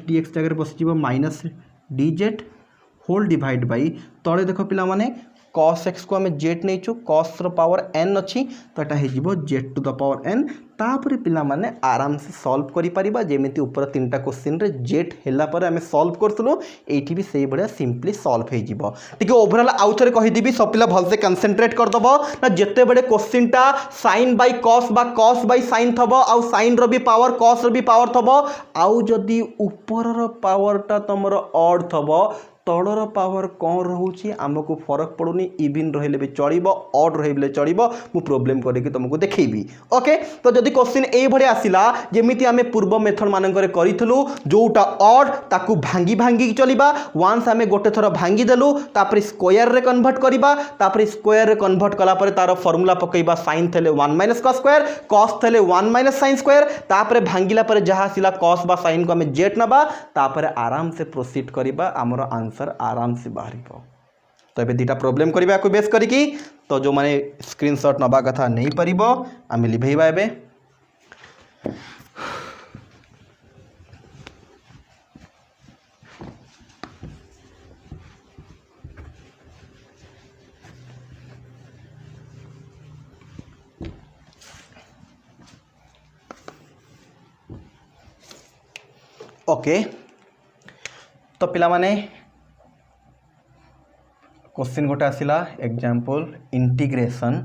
dx जगह बस जिवो minus dz whole divide by तले देखो पिला माने cos x को हमें z नहीं छु cos रो पावर n अच्छी तो एटा हे जिवो z to the power n तापर पिला माने आराम से सॉल्व करि परिबा जेमिति ऊपर तीनटा क्वेश्चन रे z हेला पर हमें सॉल्व करथलो एठी भी सेही बडा सिंपली सॉल्व हे जिवो ठीक है ओवरऑल आउ थरे कहि दिबी सब पिला भल से कंसंट्रेट कर दबो ना जत्ते बडे क्वेश्चन टा sin बाय cos बा cos बाय sin थबो आउ sin रो भी पावर cos रो भी पावर थबो आउ जदी ऊपर रो पावर टा तमरो ऑड थबो तलर पावर कौन रोचे आमको फरक पड़ूनी इवन रही भी चलो ऑड रही चलो मु प्रोब्लेम करके तुमको देखी ओके तो जदि क्वेश्चन ये आसला जमी आम पूर्व मेथड मानक करूँ जोटा ऑड ताकू भांगी भांगी चलवा वंस आम गोटे थर भांगी देलु तापर स्क्वायर रे कन्वर्ट करवा तापर स्क्वायर रे कन्वर्ट कलापर तार फॉर्मूला पकईबा साइन थे 1 माइनस कॉस स्क्वायर कॉस थे 1 माइनस साइन स्क्वायर तापर भांगिला पर जहाँ आसला कॉस बा साइन को आम जेट नबा तापर आराम से प्रोसीड करवा आमर आंसर आराम से बाहर तो ये दुटा प्रोब्लेम करवा को बेस करी तो जो माने स्क्रीनशॉट नबा कथा नहीं पारिबो आम लिभेइबा एबे ओके तो पिला माने क्वेश्चन गोटे आसिला example integration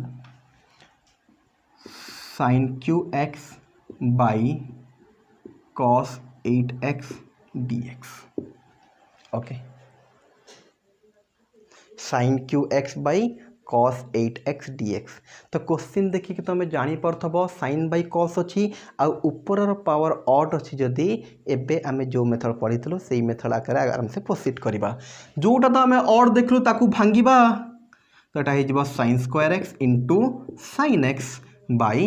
sin qx by cos 8x dx okay sin qx by cos 8x dx तो क्वेश्चन देखिए तुम जानी पारथबो sin बाई cos अच्छी आ ऊपर पावर ऑड अच्छी जदि एबे आमे जो मेथड पढ़ी से मेथड आकर आराम से प्रोसीड करवा जोटा तो आमे ऑड देखलु ताकू भांगिबा तो एटा हे sin square x into sin x by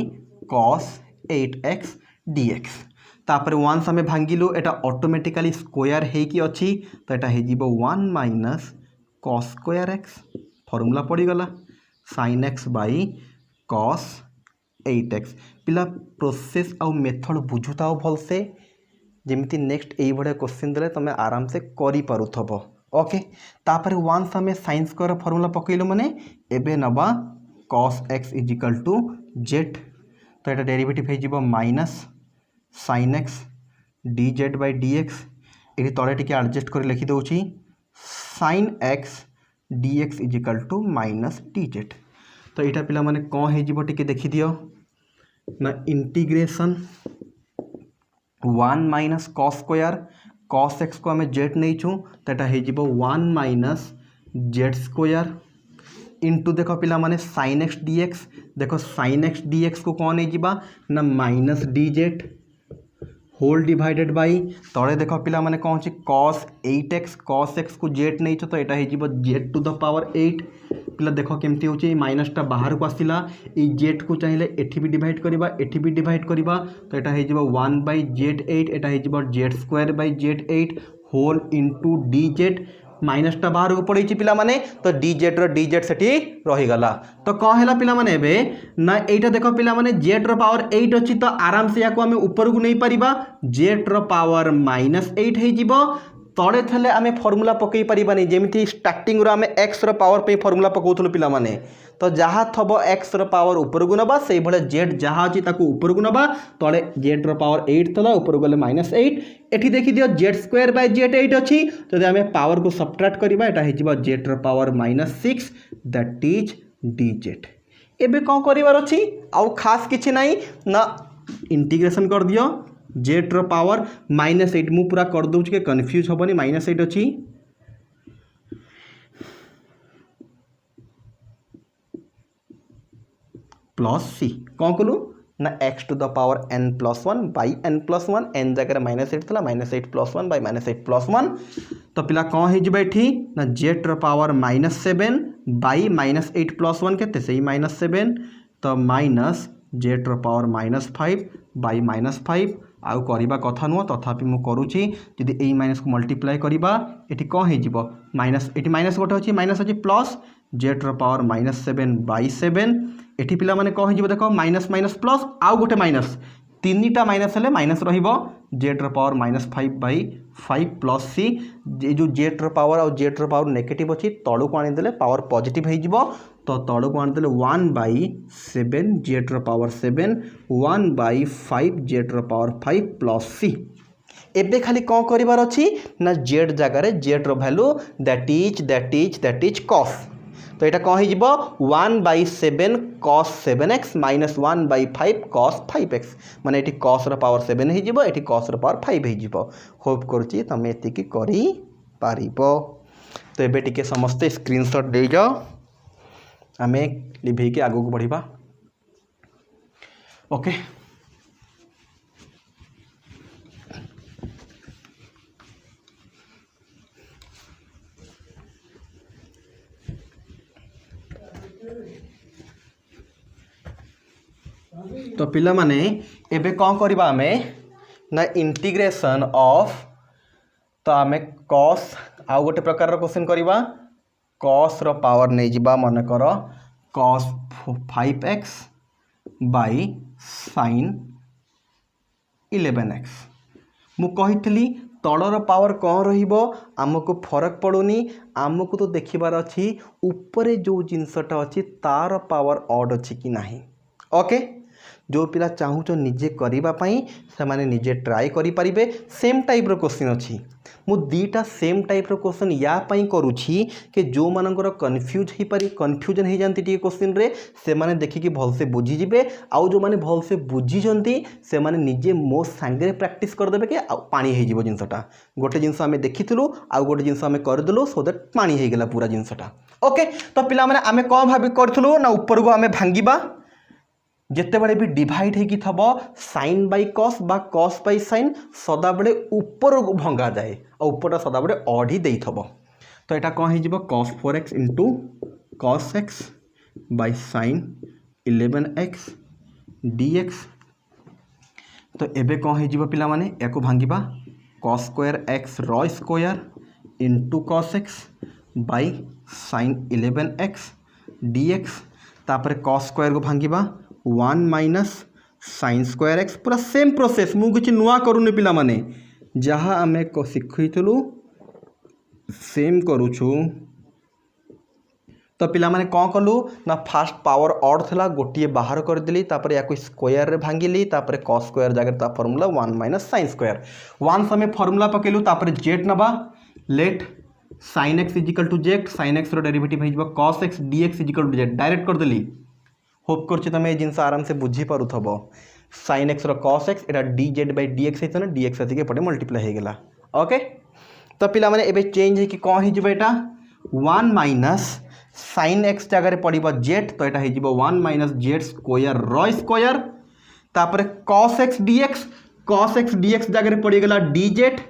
cos 8x dx तापर वन्स आमे भांगिलु एटा ऑटोमेटिकली स्क्वायर हे कि अच्छी तो एटा हे 1 minus cos square x formula पड़ी गला sin x by cos 8x पिला प्रोसेस आउ मेथड बुझुताओ भल से जेमिति नेक्स्ट एई भड़े क्वेश्चन देले तमे आराम से करि पारुथबो ओके तापर वन्स हमें sin स्क्वायर फॉर्मूला पकइलो माने एबे नबा cos x = z तो एटा डेरिवेटिव हे जिवो minus sin x dz by dx eighty तळे टिके एडजस्ट कर लिखि दउची sin x dx = minus dz तो यहाँ पिला माने कौन है टिके देखी दियो ना integration 1 minus cos square cos x को आम z नहीं छू तो यहाँ है 1 माइनस z स्क्वायर इंटू देखो पिला माने sin x dx देखो sin x dx को कौन है ना minus dz whole divided by तले देख पिला माने कौन ची cos 8x को z नहीं तो यहाँ है z टू द पावर 8 पिला देख केमती होची माइनस टा बाहर को आसिला ई z को चाहिए एठी भी डिवाइड करबा एठी भी डिवाइड करबा तो यहाँ है 1 बाई z8 यहाँ है z square by z8 whole into dz minus टा बाहर को पड़ी पिला माने तो dz रो dz सेठी रही गला तो कौन है पिला माने एबे ना एटा देखो पिला माने z रो पावर 8 अछि तो आराम से याको हमें ऊपर को नहीं परिबा z रो पावर -8 हे जिवो तळे थले आमे फार्मूला पकई परिबानी जेमिति स्टार्टिंग रो आमे x रो पावर पे फार्मूला पकोथलो पिला माने तो जहाँ थबो x रो पावर ऊपर को नबा से भले z जहाँ अछि ताको ऊपर को नबा तळे z रो पावर 8 थला ऊपर गले -8 एठी देखि दियो z स्क्वायर बाय z8 अछि तो आमे पावर को सबट्रैक्ट करबा एटा हे जिवो z रो पावर -6 दैट इज dz एबे कोन करिवार अछि आउ खास किछि नाही ना इंटीग्रेशन कर दियो z रो पावर -8 मु पूरा कर दउछि के कंफ्यूज होबनी -8 अछि प्लस सी कौन कलु ना x to the power n+1 by n+1 n जगह -8 थला -8 + 1 बाई -8 + 1 तो पिला कौन है जिबा एठी ना z रो पावर -7 बाई -8 + 1 केते सही -7 तो माइनस z रो पावर -5 बाई -5 आउ करिबा कथा नुह तथापि मु करूची जदि ए माइनस को मल्टीप्लाई करिबा एठी कौन है जिवो माइनस एठी माइनस गोटे अछि माइनस अछि प्लस z रो पावर -7 बाई 7 एठी पिला माने कौन है देखो माइनस माइनस प्लस आउ गोटे माइनस तीनटा माइनस हेले माइनस रहिबो z रो पावर -5 बाई 5 प्लस सी जो z रो पावर और z रो पावर नेगेटिव अछि तळु को आनि देले पावर पॉजिटिव हे जिवो तो तळु को आनि देले 1 बाई 7 z रो पावर 7 1 बाई 5 z रो पावर 5 प्लस सी एबे खाली कौन करिवार अछि ना z जगह रे z रो वैल्यू दैट इज cos तो यहाँ कौन हो 1 by 7 cos 7x minus 1 by 5 cos 5x माने ये cos रो पावर 7 हो ये cos रो पावर 5 हो होप करुच्ची तुम ये करि पारिबो तो एबे टिके समस्ते स्क्रीनशॉट दे जाओ आमे लिभे के आगो को बढ़िबा ओके तो पिला माने एबे कौन करबा आमे ना इंटीग्रेशन ऑफ तो आमे cos आउ गोटे प्रकार रो क्वेश्चन करबा cos रो पावर नै जिबा मन कर cos 5x by sin 11x मु कहितली तलर पावर कौन रहिबो आमको फरक पड़ुनी आमको तो देखिबार अछि ऊपर जो जिनसटा अछि तार पावर ऑड अछि कि नाही ओके जो पिला चाहूच निजे करने से निजे ट्राए करें सेम टाइप क्वेश्चन अच्छी मु दीटा सेम टाइप क्वेश्चन या करुँची कि जो मानकर कन्फ्यूजन हो जाती टे क्वेश्चन रे से माने देखिकी भलसे बुझीजे आउ जो मैंने भलसे बुझीचंती से माने निजे मो सांगे प्रैक्टिस करदे कि पानी हो जिनसटा गोटे जिनस आम देखीलु आउ गोटे जिनस आम करदेलु सो दैट पानी होगला पूरा जिनसटा ओके। तो पिला माने आमे कौन भाव करूँ ना ऊपर को आम भांगा जिते बड़े भी डिवाइड होगी थब साइन बाय कॉस बा कॉस बाय साइन सदा बड़े ऊपर भंगा जाए और ऊपर सदा बड़े ऑड ही देई थब। तो यहाँ कौन हो cos 4x into cos x by sine 11x dx। तो एबे कौन हो पिला माने या भांगा cos square x raw square into cos x by sine 11x dx। तापर cos स्क्वायर को भांगा 1 माइनस साइन स्क्वायर एक्स पूरा सेम प्रोसेस मु किसी नुआ करूनी पिला माने जहाँ आम शिखु सेम करुछु। तो पिला माने कौन कलु ना फास्ट पावर ऑड थला गोटे बाहर करदेली तापर या स्क्वायर रे भांगिली तापर cos स्क्वायर जगह फॉर्मूला 1 माइनस साइन स्क्वायर 1 समय फॉर्मूला पकेलु तापर जेट नबा let sine x is equal to z sine x derivative हो cos x dx is equal to z direct करदेली। होप कर तुम ये जिनस आराम से बुझीपारुथब साइन एक्स cos x एटा d z by d x होता डी एक्स आसिक एपटे मल्टीप्लाई होगला ओके। तो पिला माने एबे चेंज है कि कौन हो यहाँ 1 माइनस साइन एक्स जगह पड़ो जेट तो यहाँ हो 1 माइनस जेट स्क्वायर रॉ स्क्वायर तापर cos x dx जगह पड़गला d z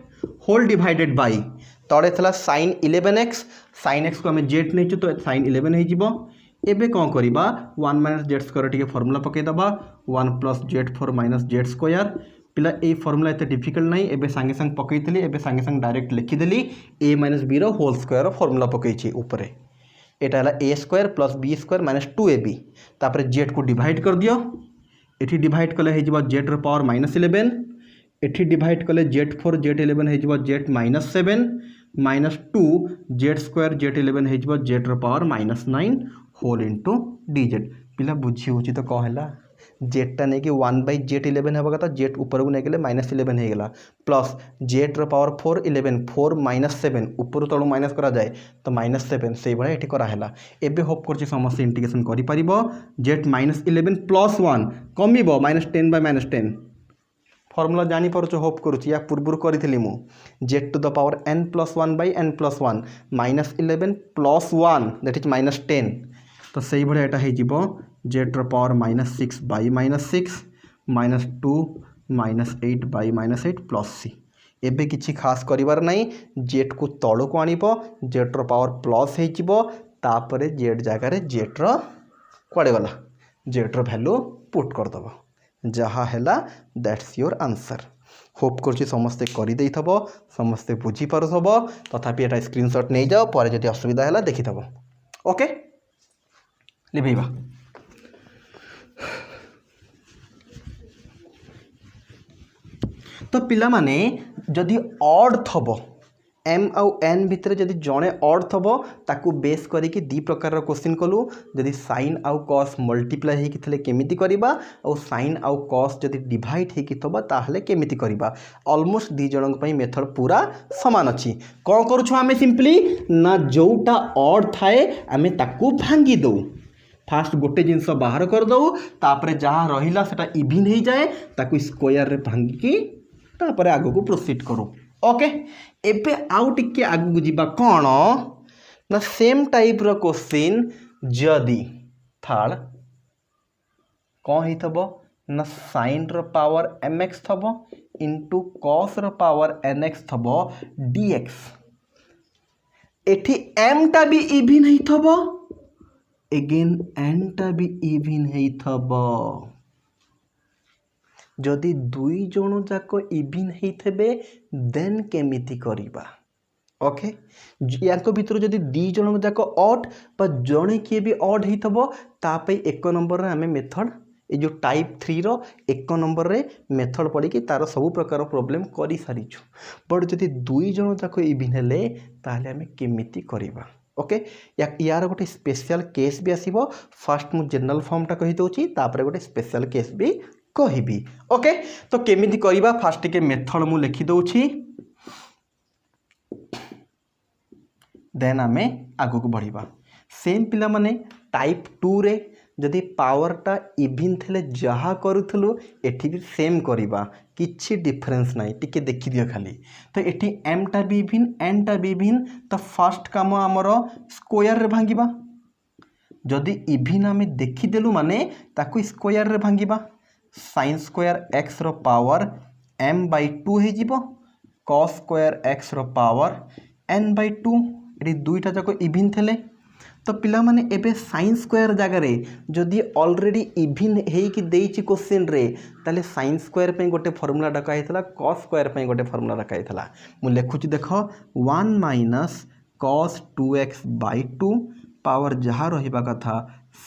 whole divided by तड़े थला साइन 11x साइन एक्स को आम जेट नहीं तो साइन 11 हो एबे कौन करिबा 1 माइनस जेड स्क्वायर टी फॉर्मूला पकेदबा 1 plus z 4 minus z square पिला ए फॉर्मूला एते डिफिकल्ट नहीं एबे संगे संग पकईतली एबे संगे संग डायरेक्ट लिखिदेली ए माइनस बी रो होल स्क्वायर फॉर्मूला पकईछि ऊपर एटा हला a square plus b square minus 2ab तापर जेड को डिवाइड कर दियो एठी डिवाइड कले हे जिवो जेड रो पावर -11 एठी डिवाइड कले जेड 4 जेड 11 हे जिवो Z -7 minus 2 Z square Z 11 हे जिवो जेड रो पावर -9 होल इंटू dz पिला बुझी हो तो कौन है जेटा नहीं कि 1 बाई जेट 11 होगा कथा जेट ऊपर को नहीं गले -11 होगला प्लस जेट रो पावर 4 11 4 -7 ऊपर तलू माइनस करा जाए तो -7 से भाई ये कराला एबे होप कर समस्त इंटीग्रेशन कर जेट -11 प्लस 1 कम -10 बाय -10 फॉर्मूला जानीपार होप करुँच या पूर्व करी मु z to the power n plus 1 by n plus 1 -11 plus 1 that is -10 तो से भाई यहाँ हो जेट रो power -6 by -6 -2 -8 by -8 plus c एबे किछि खास करिवार नहीं जेट को तल को आनिब जेट रो पावर प्लस हो जेट जगार जेट रो कुआड़े गला जेट रो वैल्यू पुट करदब जहाँ है दैट्स योर आंसर। होप कर समस्ते करदे समस्ते बुझीपारुथब तथापि एटा स्क्रीनशॉट नहीं जाओ पर जदि असुविधा है देखीथब ओके लिभेबा। तो पिला माने जदि ऑड थब एम आउ एन भितर जदि जड़े ऑड थब ताकू बेस करिकी दी प्रकार क्वेश्चन कलु जदि साइन आउ कॉस मल्टीप्लाई होकी थले केमिति करिबा और साइन आउ कॉस जदि डिवाइड होकी थबा ताहले केमिति करिबा ऑलमोस्ट दी जणन पई मेथड पूरा समान अछि। कोन करूछु आमे सिंपली ना जोटा ऑड थाए आमे ताकू भांगी दो फास्ट गोटे जिनस बाहर कर दो तापरे जहाँ रहिला सेटा इवन हो जाए ताकू स्क्वायर रे भांगी तापरे आगो को प्रोसीड करू ओके। एबे आउ टिके आगु जीबा कोन ना सेम टाइप रो क्वेश्चन जदि थर्ड कौन ही थबो ना साइन रो पावर mx थबो इंटू कॉस रो पावर nx थबो dx एठी m टा भी इवन ही थबो एगेन n टा भी इवन ही थबो जदि दुई जण जाक इवन होते देन केमिति करिबा ओके। या भितर जदि दी जण जाक ऑड बा जड़े किए भी ऑड होइथबो तापई एक नंबर रे आमे मेथड ए जो टाइप 3 रो एक नंबर रे मेथड पड़ी कि तार सब प्रकार प्रॉब्लम करि सारिछु बट जदि दुई जण जाक इवन हेले ताहले आमे केमिति करिबा ओके यार गोटे स्पेशल केस भी आसीबो फर्स्ट मु जनरल फॉर्मटा कहि दउची तापर गोटे स्पेशल केस भी कहिबी ओके तो केमिति करिबा फास्ट के मेथड मु लिखि दउची देन आमे आगु को बढ़िबा सेम पिला माने टाइप 2 रे जदि पावरटा इभिन थिले जहा करूथलु एठी भी सेम करिबा किछि डिफरेंस नाही टिके देखि दियो खाली तो एठी m टा भी इभिन n टा भी इभिन तो फर्स्ट काम हमर स्क्वायर रे भांगिबा जदि इभिन आमे देखि देलु माने ताकू स्क्वायर रे भांगिबा sin स्क्वायर x रो पावर m/2 हे जिवो cos स्क्वायर x रो पावर n/2 एठी दुईटा जाको इभिन थिले तो पिला माने एबे sin स्क्वायर जगह रे जदि ऑलरेडी इभिन हेई कि देइची क्वेश्चन रे ताले sin स्क्वायर पे गोटे फार्मूला डका हेतला cos स्क्वायर पे गोटे फार्मूला डका हेतला मु लेखुची देखो 1 - cos 2x/2 पावर जहा रहिबा कथा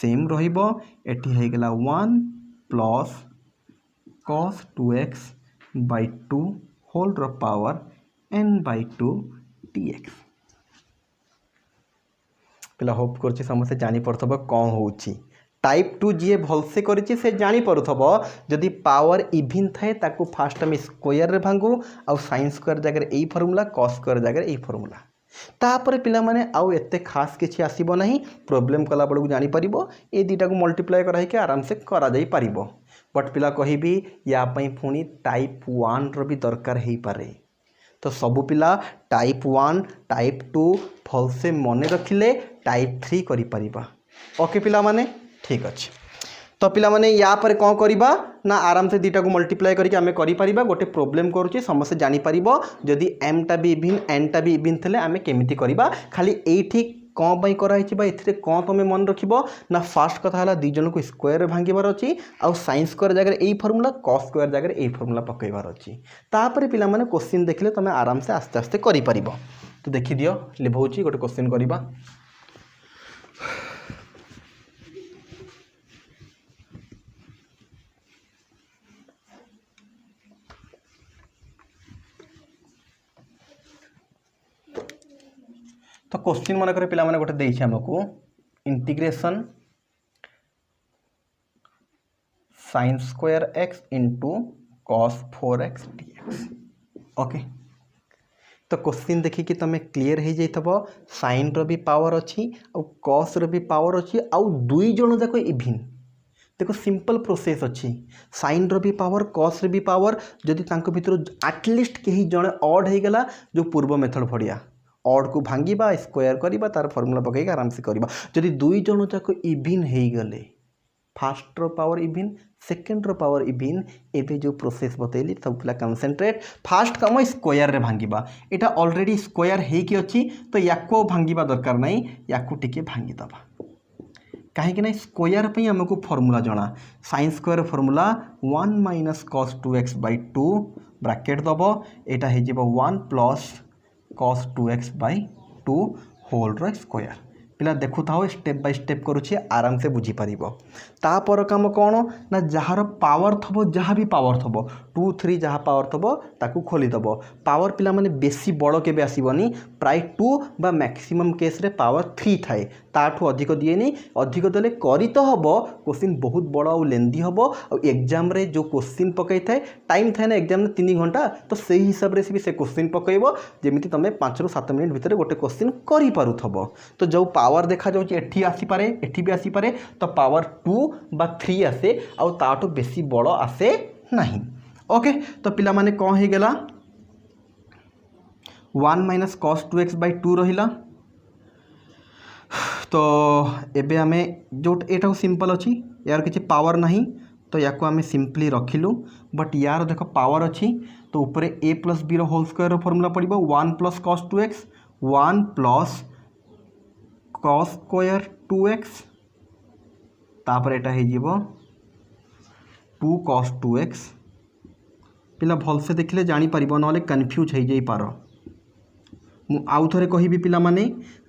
सेम रहिबो एठी हे गेला 1 + cos 2x/2 होल रो पावर n/2 dx पिला होप करछि समस्त जानी पड़थबो कौन होउछि टाइप 2 जी भलसे करिछि से जानी पड़थबो जदि पावर इभिन थाए ताकू फास्ट हम स्क्वायर रे भांगू आ sin स्क्वायर जगह एई फार्मूला cos स्क्वायर जगह एई फार्मूला तापर पिला माने आउ एते खास किछि आसीबो नाही प्रॉब्लम कला बडू जानी परिबो ए दीटा को मल्टीप्लाई कराई के आराम से करा जाई परिबो बट पिला कहिबी या पई पुनी टाइप 1 रो भी दरकार हेई पारे तो सबु पिला टाइप 1 टाइप 2 भलसे मने रखिले टाइप 3 करि परिबा ओके पिला माने ठीक अछि तो पिला माने या पर कोन करिबा ना आराम से दीटा को मल्टीप्लाई करके आमे करि परिबा गोटे प्रॉब्लम करूची समस्त जानि परिबो जदि m टा भी इभिन n टा भी इभिन थले आमे केमिति करिबा खाली एठी कौन पई करा हिची बा एथिरे कौन तमे मन रखिबो ना फास्ट कथा हला दी जन को स्क्वायर रे भांगीबार अछि आ sin स्क्वायर जगह एई फार्मूला cos स्क्वायर जगह एई फार्मूला पकईबार अछि तापर पिला माने क्वेश्चन देखले तमे आराम से आस्ते आस्ते करि परिबो तो देखि दियो लिभौची गोटे क्वेश्चन करिबा तो क्वेश्चन मन करे पिला माने गोटे देइछि हमकु integration sin square x into cos 4x dx okay तो क्वेश्चन देखि कि तमे क्लियर हे जैतबो sin रो भी पावर अछि और cos रो भी पावर अछि और दुई जण जाको इभिन देखो सिंपल प्रोसेस अछि sin रो भी पावर cos रो भी पावर जदि तांको भितर एटलीस्ट केही जण ऑड हे गेला जो पूर्व मेथड भडिया ऑड को भांगीबा स्क्वायर करिबा तार फार्मूला पकई के आराम से करिबा जदि दुई जण जाको इभिन हे गले फर्स्ट रो पावर इभिन सेकंड रो पावर इभिन एबे जो प्रोसेस बतैली सब पिला कंसंट्रेट फर्स्ट काम स्क्वायर रे भांगीबा एटा ऑलरेडी स्क्वायर हे कि अछि तो याको भांगीबा दरकार नै याको टिके भांगी दबा काहे कि नै स्क्वायर पे हमको फार्मूला जणा sin square formula 1 - cos 2x/2 bracket दबो एटा हे जिवो 1 + cos 2x/2 होल रो स्क्वायर पिला देखु थाओ स्टेप बाय स्टेप करूछि आराम से बुझी परिबो तापर काम कोन ना जहार पावर थबो जहा भी पावर थबो 2 3 जहा पावर थबो ताकू खोली दबो पावर पिला माने बेसी बड़ो केबे आसीबनी प्राय 2 बा मैक्सिमम केस रे पावर 3 थाए ताठू अधिक दिएनी अधिक देले करी तो हबो क्वेश्चन बहुत बड़ा और लेंदी हबो और एग्जाम रे जो क्वेश्चन पकई थाए टाइम थाए ना एग्जाम में 3 घंटा तो सही हिसाब रे से क्वेश्चन पकईबो जेमिति तमे 5 ରୁ 7 मिनिट भितर गोटे क्वेश्चन करि पारु थबो तो जो पावर देखा जाउची एठी आसी पारे एठी भी आसी पारे तो पावर 2 बा 3 आसे और ताठू बेसी बड़ो आसे नहीं ओके तो पिला माने कोन हे गेला 1 - cos 2x/2 रहिला तो एबे हमें जो एटा सिंपल अछि यार किछि पावर नहीं तो याको हमें सिंपली रखिलु बट यार देखो पावर अछि तो ऊपर a + b रो होल स्क्वायर रो फार्मूला पड़िबो 1 + cos 2x 1 + cos square 2x तापर एटा हे जिवो 2 cos 2x पिला भल से देखले जानी परिबो नले कंफ्यूज हे जाई पारो आउ थरे कहिबी पिला माने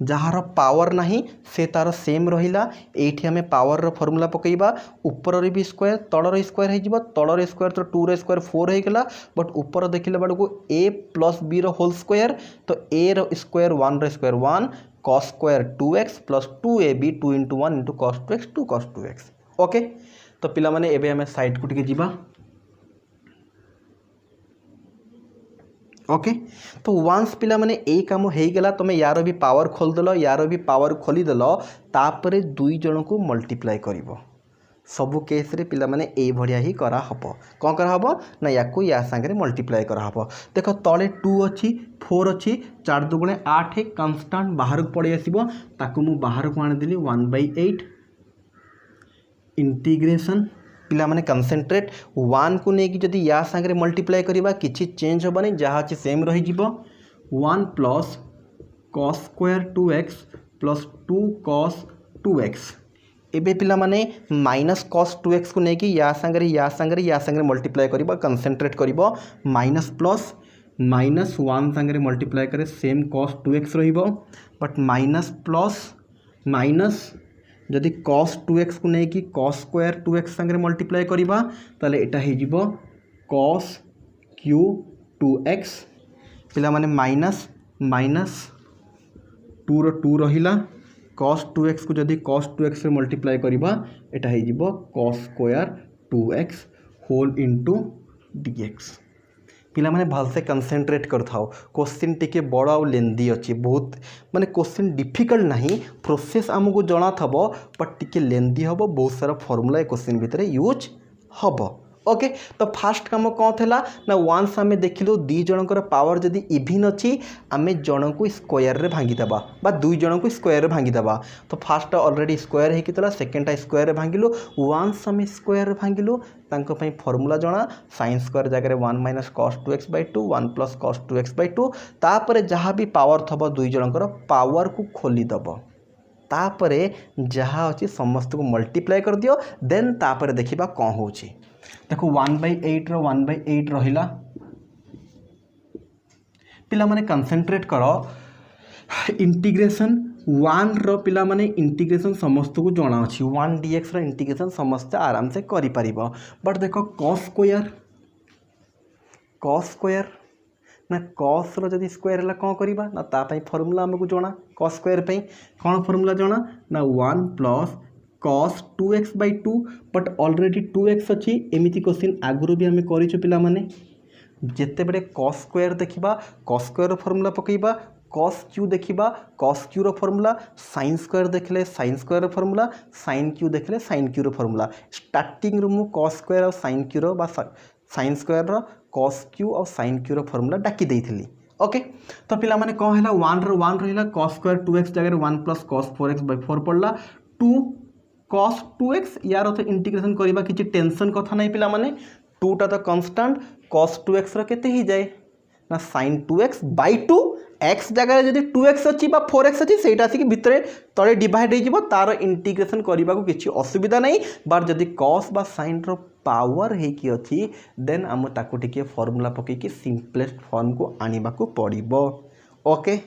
जहार पावर नहीं से तार सेम रहिला एठी हमें पावर रो फार्मूला पकईबा ऊपर रे भी स्क्वायर तळ रे स्क्वायर हे जिवो तळ रे स्क्वायर तो 2 रे स्क्वायर 4 हे गेला बट ऊपर देखिले बडको a + b रो होल स्क्वायर तो a रो स्क्वायर 1 रो square 1 cos square 2x plus 2ab 2 into 1 into cos 2x 2 cos 2x। Okay तो पिला माने एबे हमें साइड को टिके जीवा। ओके तो वंस पिला माने ए काम हो गला तुम यार भी पावर खोल देल यार भी पावर खोली देल तापरे दुई जन को मल्टीप्लाई करिवो सबु केस रे पिला माने ए भड़िया ही करा हबो कौन करा हबो ना याकू या संगे मल्टीप्लाई करा हबो। देख तले 2 अच्छी 4 अच्छी 4 दुगुणे 8 कांस्टेंट बाहर को पड़े आसीबो ताकू मु बाहर को आन देली 1/8 इंटीग्रेशन पिला माने कंसंट्रेट 1 को नेकी जदी या संगे मल्टीप्लाई करिबा किछि चेंज होबनी जहा अछि सेम रही जिवो 1 plus cos square 2x plus 2 cos 2x। एबे पिला माने माइनस cos 2x को नेकी या संगे मल्टीप्लाई करिबा कंसंट्रेट करिबो माइनस प्लस माइनस 1 संगे मल्टीप्लाई करे सेम cos 2x रहिबो बट माइनस प्लस माइनस जदि cos 2x को नेकी cos स्क्वायर 2x संगे मल्टीप्लाई करिबा ताले एटा हे जिवो cos q 2x पिला माने माइनस माइनस 2 रो 2 रहिला cos 2x को जदि cos 2x रे मल्टीप्लाई करिबा एटा हे जिवो cos square 2x whole into dx। पिला माने भलसे कंसंट्रेट कर थाओ क्वेश्चन टिके बड़ आ लेंदी अछि बहुत माने क्वेश्चन डिफिकल्ट नहीं प्रोसेस हमको जणा थबो बट टिके लेंदी हबो बहुत सारा फार्मूला क्वेश्चन भीतर यूज हबो। ओके तो फास्ट काम कौन थेला ना वंस आमे देखिलु दी जनकर पावर जदि इवन अच्छी आमे जन को स्क्वायर रे भांगी देबा बा दुई जन को स्क्वायर रे भांगी देबा तो फास्ट ऑलरेडी स्क्वायर हे कितला सेकंड टा स्क्वायर रे भांगिलु वंस आमे स्क्वायर रे भांगिलु तांको पई फार्मूला जणा sin स्क्वायर जगह 1 minus cos 2x/2 1 plus cos 2x/2 तापरे जहाँ भी पावर थबो दुई जनकर पावर को खोली दबो तापरे जहाँ अच्छी समस्त को मल्टीप्लाई कर दियो देन तापरे देखिबा कौन होची। देखो 1/8 रो 1/8 रहिला पिला माने कंसंट्रेट करो इंटीग्रेशन 1 रो पिला माने इंटीग्रेशन समस्त को जणा अछि 1 dx रो इंटीग्रेशन समस्त आराम से करि परिबो बट देखो cos स्क्वायर ना cos रो जदी स्क्वायर हला कोन करिबा ना ता पई फार्मूला हमकु जणा cos स्क्वायर पई कोन फार्मूला जणा ना 1 plus cos 2x/2 but already 2x अच्छी एमिति क्वेश्चन आगुरु भी हमें करिछु पिला माने जेते बेले cos स्क्वायर देखिबा cos स्क्वायर फार्मूला पकईबा cos q देखिबा cos q रो फार्मूला sin स्क्वायर देखले sin स्क्वायर रो फार्मूला sin q देखले sin q रो फार्मूला स्टार्टिंग रो मु cos स्क्वायर और sin q रो बा sin स्क्वायर रो cos q और sin q रो फार्मूला डाकी देइथिली। ओके तो पिला माने कोन हैला 1 रो 1 रहिला cos स्क्वायर 2x जगह 1 प्लस cos 4x/4 पड़ला 2 cos 2x यार तो इंटीग्रेशन करिबा किछि टेंशन कथा नहीं पिला माने 2 टा तो कांस्टेंट cos 2x रो केते ही जाए ना sin 2x/2 x जगह जदी 2x अछि बा 4x अछि सेटा आसी कि भितरे तळे डिवाइड हे जिवो तार इंटीग्रेशन करिबा को किछि असुविधा नहीं बार जदी cos बा sin रो पावर हे कि अछि देन हम ताको टिके फार्मूला पके कि सिंपलेस्ट फॉर्म को आनिबा को पड़िबो। ओके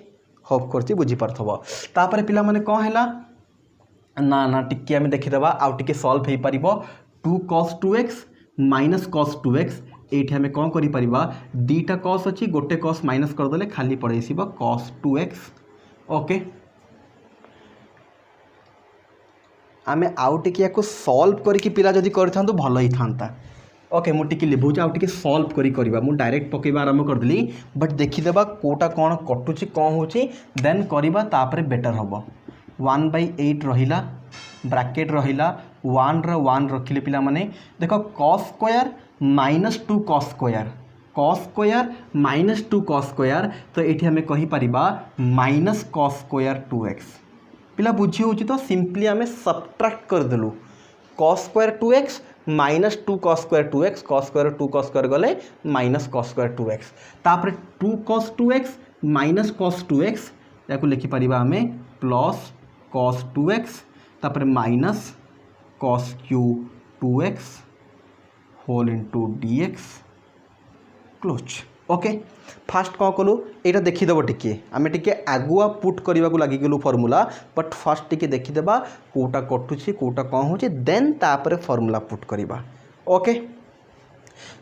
होप करछि बुझी परथबो तापर पिला माने कोन हैला ना ना टिके आम देखीदे आउ टिके सॉल्व हो पार 2 cos 2x minus cos 2x ये आम कौन कर दीटा cos अच्छी गोटे cos माइनस करदे खाली पड़े cos 2x। ओके आम आउ टिके सॉल्व करके पिला जदि कर भल ही था। ओके मुझे लिभुच आउ टिके सॉल्व करी मु डायरेक्ट पकेबा आरंभ करदेली बट देखीदेबा कोटा कौन कटुची कौन होची देन करबा तापरे बेटर हम 1/8 रहिला ब्रैकेट रहिला 1 रो 1 रखिले पिला माने देखो cos square minus 2 cos square minus 2 cos square तो ये हमें कही परिबा माइनस cos स्क्वायर 2x पिला बुझी होची तो सिंपली हमें सब्ट्रैक्ट कर देलु cos square 2x minus 2 cos square 2x cos square गले माइनस cos स्क्वायर 2x तापर 2 cos 2x minus cos 2x याको लिखि परिबा हमें प्लस cos 2x तापर minus cos q 2x whole into dx close. Okay first कौन कलु यहाँ देखीदेव टिके आम टिके आगुआ पुट करने को लगिगलु फर्मूला बट फास्ट टिके देखीदेबा कोटा कटुची कोटा कौन हो देन तापर फर्मूला पुट करवा। ओके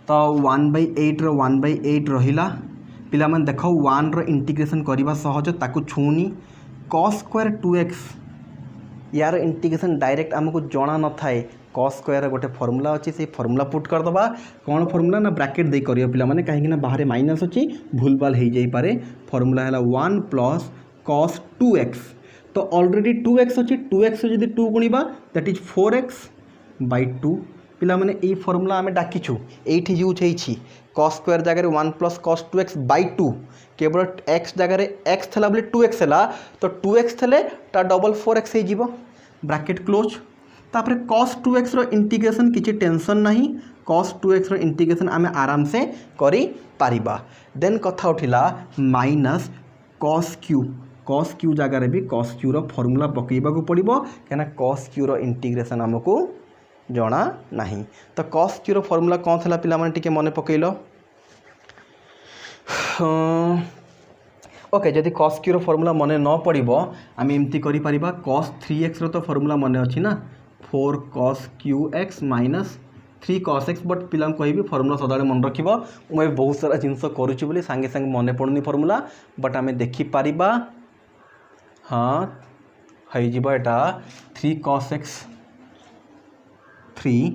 तो 1/8 रो 1/8 रहिला पिला मन देख 1 रो इंटीग्रेशन करवा सहज ताकू छूनी cos स्क्वायर 2x यार इंटीग्रेशन डायरेक्ट आमको जना न थाए cos स्क्वायर गोटे फर्मूला अच्छी से फर्मूला पुट करदे कौन फर्मूला ना ब्रैकेट दे करियो पिला माने कहीं बाहर माइनस अच्छी भूल भाल हो जाई पारे फर्मूला है 1 प्लस cos 2x तो ऑलरेडी 2x अच्छी 2x जब 2 गुणा दैट इज 4x बाय 2 पिला माने ए फर्मूला आम डाकिछु एठी यूज होईछि cos स्क्वायर जगह 1 प्लस cos 2x बाय 2 केवल x जगह x थला बोले 2x है तो 2x थले ता डबल 4x हो जीवो ब्रैकेट क्लोज तापर cos 2x रो इंटीग्रेशन किछि टेंशन नहीं cos 2x रो इंटीग्रेशन आम आराम से करि पारिबा देन कथा उठिला माइनस cos q जगह भी cos q रो फॉर्मूला पकेइबा को पड़िबो केना cos q रो इंटीग्रेशन हमको जना नहीं तो cos q रो फॉर्मूला कौन थला पिला माने टिके मने पकेइलो ओके जदि cos q रो फॉर्मूला मने न पड़िबो आम एमती करि परिबा cos 3x रो तो फॉर्मूला मने अछि ना 4 cos qx minus 3 cos x but पिला कहबी फॉर्मूला सदाळे मन रखिबो मैं बहुत सारा जिनस करूछु बोली संगे संगे मने पड़ुनी फॉर्मूला बट आम देखि परिबा हाँ हई जिबो एटा 3 cos x 3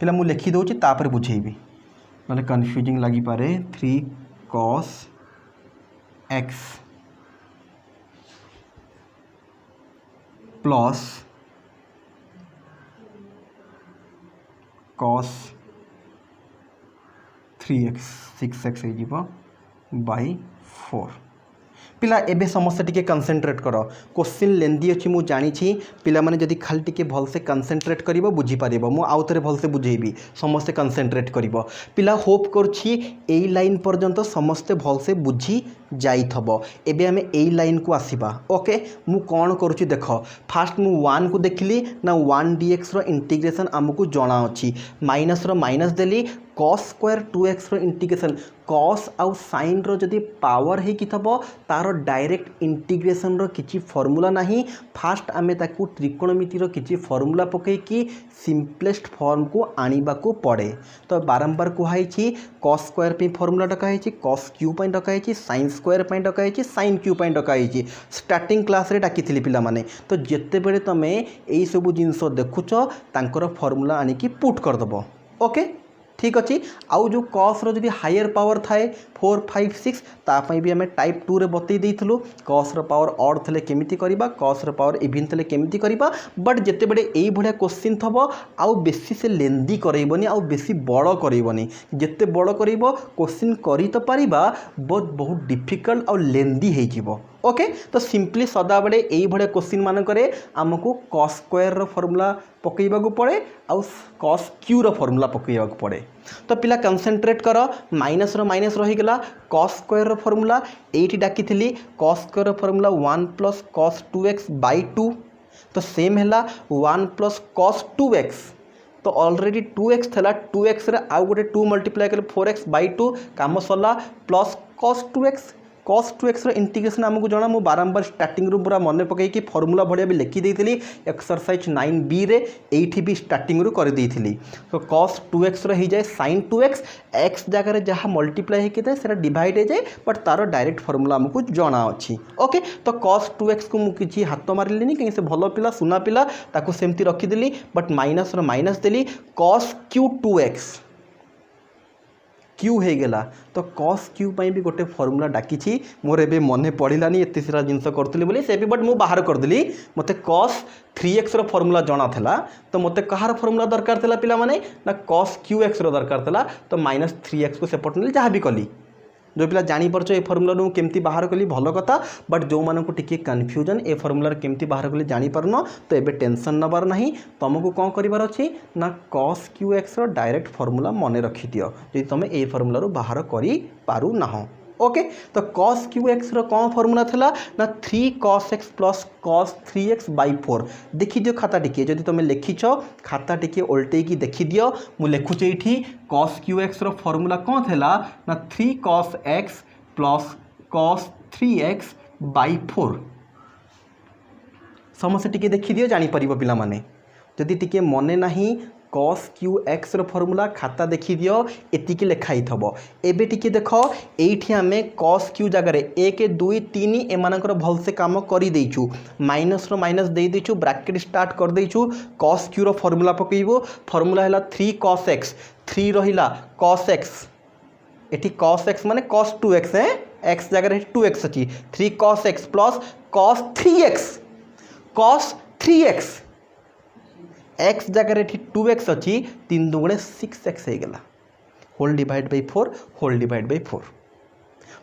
पिला मु लिखि दउछि तापर बुझेबी माने कन्फ्यूजिंग लगी पारे 3 cos x plus cos 3x 6x हो जीवो बाय 4 पिला एबे समस्या टिके कंसंट्रेट करो क्वेश्चन लेंदी अछि मु जानी छी पिला माने जदी खाली टिके भल से कंसंट्रेट करिवो बुझी पारिबो मु आउ तरे भल से बुझेबी समस्त कंसंट्रेट करिवो पिला होप करछि एई लाइन पर्यंत समस्त भल से बुझी जाइथबो एबे हमें एई लाइन को आसीबा ओके मु कोन करूछि देखो फास्ट मु 1 को देखली ना 1 dx रो इंटीग्रेशन हमकु जणा अछि माइनस रो माइनस देली cos स्क्वायर 2x रो इंटीग्रेशन cos आउ sin रो जदी पावर हे कि थबो तारो डायरेक्ट इंटीग्रेशन रो किछि फार्मूला नाही फास्ट आमे ताकू त्रिकोणमिति रो किछि फार्मूला पके कि सिंपलेस्ट फॉर्म को आनिबा को पड़े तो बारंबार कुहाई छी cos स्क्वायर पे फार्मूला डकाई छी cos q पे डकाई छी sin स्क्वायर पे डकाई छी sin q पे डकाई छी स्टार्टिंग क्लास रे डाकिथिली पिला माने तो जत्ते बेले तमे एई सब जिंस देखुछो तांकर फार्मूला आनी कि पुट कर दबो ओके ठीक अच्छे आउ जो cos रो जदी हायर पावर थाए 4 5 6 तापाई भी हमें टाइप 2 रे बतई देइथलो cos रो पावर ऑड थले केमिति करिबा cos रो पावर इवन थले केमिति करिबा बट जते बडे एई भडिया क्वेश्चन थबो आउ बेसी से लेंदी करैबनी आउ बेसी बड़ करैबनी जते बड़ करैबो क्वेश्चन करि तो पारिबा बहुत डिफिकल्ट आउ लेंदी हे जिवो ओके तो सिंपली सदा बडे एई भडिया क्वेश्चन मान करे हमको cos स्क्वायर रो फार्मूला पकेइबा को पड़े आउ cos q रो फार्मूला पकेइबा को पड़े तो पिला कंसंट्रेट करो माइनस रो माइनस रही गला cos स्क्वायर रो फार्मूला एठी डाकी थिली cos स्क्वायर रो formula 1 plus cos 2x by 2 तो सेम हैला 1 प्लस cos 2x तो ऑलरेडी 2x थला 2x रे आउ गोटे 2 मल्टीप्लाई कर 4x बाय 2 काम सरला प्लस cos 2x रो इंटीग्रेशन हमको जना मु बारंबार स्टार्टिंग रू पूरा मन पकई कि फार्मूला भडिया भी लिखि देइथिली एक्सरसाइज 9b रे एठी भी स्टार्टिंग रू कर देइथिली तो cos 2x रो ही जाय sin 2x x जगह रे जहा मल्टीप्लाई हे किते सेरा डिवाइड हे जाय बट तारो डायरेक्ट फार्मूला हमको जना अछि ओके तो cos 2x को मु किछि हाथ मारलिनी कि से भलो पिला सुना पिला ताको सेमती रखि देली बट माइनस रो माइनस देली cos q 2x क्यू हो गला तो cos q पई भी गोटे फार्मूला डाकी मोर एबे मने पड़िलानी एते सारा जिंस करतली बोली से भी बट मु बाहर कर देली मते cos 3x रो फार्मूला जणा थला तो मते कहार फार्मूला दरकार थला पिला माने ना cos qx रो दरकार थला तो -3x को सेपट नेली जहा भी कली जो पिला जानी परछ ए फार्मूला नु केमती बाहर कली भलो कथा बट जो मानन को टिके कन्फ्यूजन ए फार्मूला केमती बाहर कली जानी परनो तो एबे टेंशन नबार नहीं तुमको कौन करिवार अछि ना cos qx रो डायरेक्ट फार्मूला मने रखि दियो जे तुम ए फार्मूला रो बाहर करी पारु नाहो ओके तो cos qx रो कौन फार्मूला थला ना 3 cos x plus cos 3x by 4 देखि दियो खाता टिके जदि तुम लिखिछ खाता टिके उल्टे की देखि दियो मु लिखुछ एठी cos qx रो फार्मूला कौन थला ना 3 cos x plus cos 3x by 4 समस्या टिके देखि दियो जानि परिबो पिला माने जदि टिके मने नाही cos क्यू एक्स फर्मूला खाता देखी दियो एतिकी लिखाई थबो एबे टिके देख एठी आमे cos क्यू जगह 1 2 3 एमानकर भल से काम करी देइछु माइनस रो माइनस दे देइछु ब्रैकेट स्टार्ट कर देइछु cos Q rho formula पकेइबो formula हैला 3 cos x 3 रहिला cos x एठी cos x माने cos 2x है x जगह 2x अछि 3 cos x plus cos 3x cos 3x x जगह 2x अच्छी 3 2 6x हो गला whole divide by 4 whole divide by 4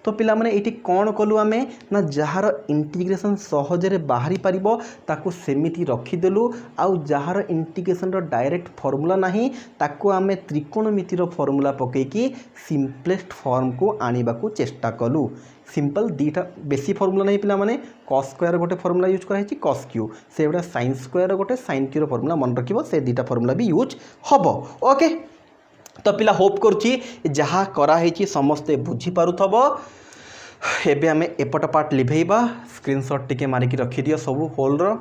तो पिला माने एटी कौन कलु आमे ना जहार इंटीग्रेशन सहजरे बाहरी पारिबो ताकू सेमिति रखीदेलु आउ जहार इंटीग्रेशन रो डायरेक्ट फॉर्मूला नाही ताकू आमे त्रिकोणमिति रो फॉर्मूला पकेकी सिंपलेस्ट फॉर्म को आनिबा को चेष्टा कलु सिंपल दीटा बेसी फॉर्मूला नहीं पिला माने cos स्क्वायर गोटे फॉर्मूला यूज करा है cos क्यू से गोटे sin स्क्वायर गोटे sin क्यू रो फॉर्मूला मन रखिबो से दीटा फॉर्मूला भी यूज हबो ओके तो पिला होप करुच्ची जहाँ कराई समस्ते बुझी पारुथबो एबे आमे एपट पार्ट लिभेइबा स्क्रीनशॉट टिके मारिकी रखी दियो सब होल रो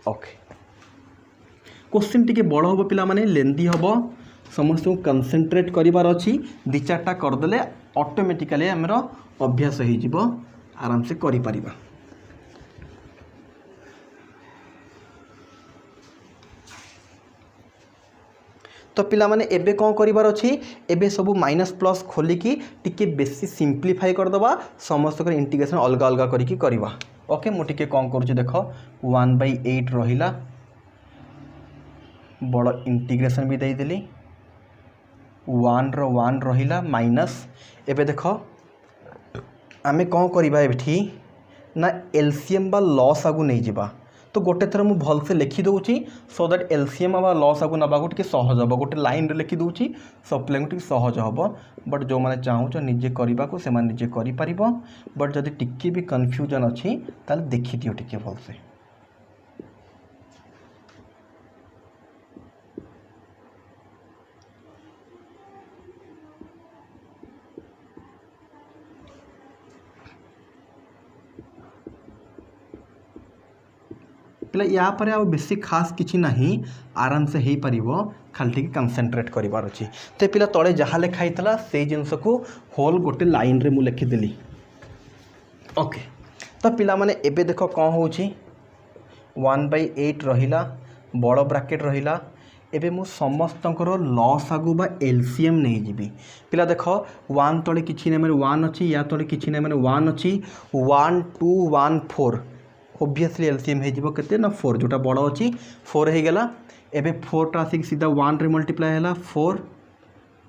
ओके क्वेश्चन टिके बड़ हबो पिला माने लेंदी हबो समस्त को कंसंट्रेट करिवार अछि दि चारटा कर देले ऑटोमेटिकली हमरो अभ्यास हो जिवो आराम से करि परिबा तो पिला माने एबे कौन करिवार अछि एबे सब माइनस प्लस खोलिकी टिके बेसी सिंप्लीफाई कर दबा समस्त कर इंटीग्रेशन अलग अलग करिकी करबा ओके मु टिके कौन करूछि देखो 1/8 रहिला बड़ इंटीग्रेशन भी दे देली 1 रो 1 रहिला माइनस एबे देखो आमे कौन करिबा एठी ना एलसीएम बा लॉस आगु नहीं जिबा तो गोटे थर मु भल से लिखि दूची सो दैट एलसीएम बा लॉस आगु नबा गोटे सहज हम गोटे लाइन रे लिखि दूची सब पिला गोटे सहज हम बट जो माने चाहूच निजे करबा को से माने निजे करि परिबो बट जदि टिक्की भी कंफ्यूजन अछि ताल देखि दियो टिके भल से पहले या पर आ बेसी खास किछि नहीं आराम से हे परिबो खाली कंसंट्रेट करिवार अछि ते पिला तळे जहा लेखाई तला से जिंस को होल गोटे लाइन रे मु लिखि देली ओके तो पिला माने एबे देखो कोन होछि 1/8 रहिला बड़ ब्रैकेट रहिला एबे मु समस्तंकर लॉस आगु बा एलसीएम नहीं जीबी पिला देखो 1 तळे किछि नै माने 1 अछि या तळे किछि नै माने 1 अछि 1 2 1 4 ऑब्वियसली एलसीएम हे जिवो केते ना 4 जोटा बड़ अछि 4 हे गेला एबे 4 टा आसी सीधा 1 रे मल्टीप्लाई हैला 4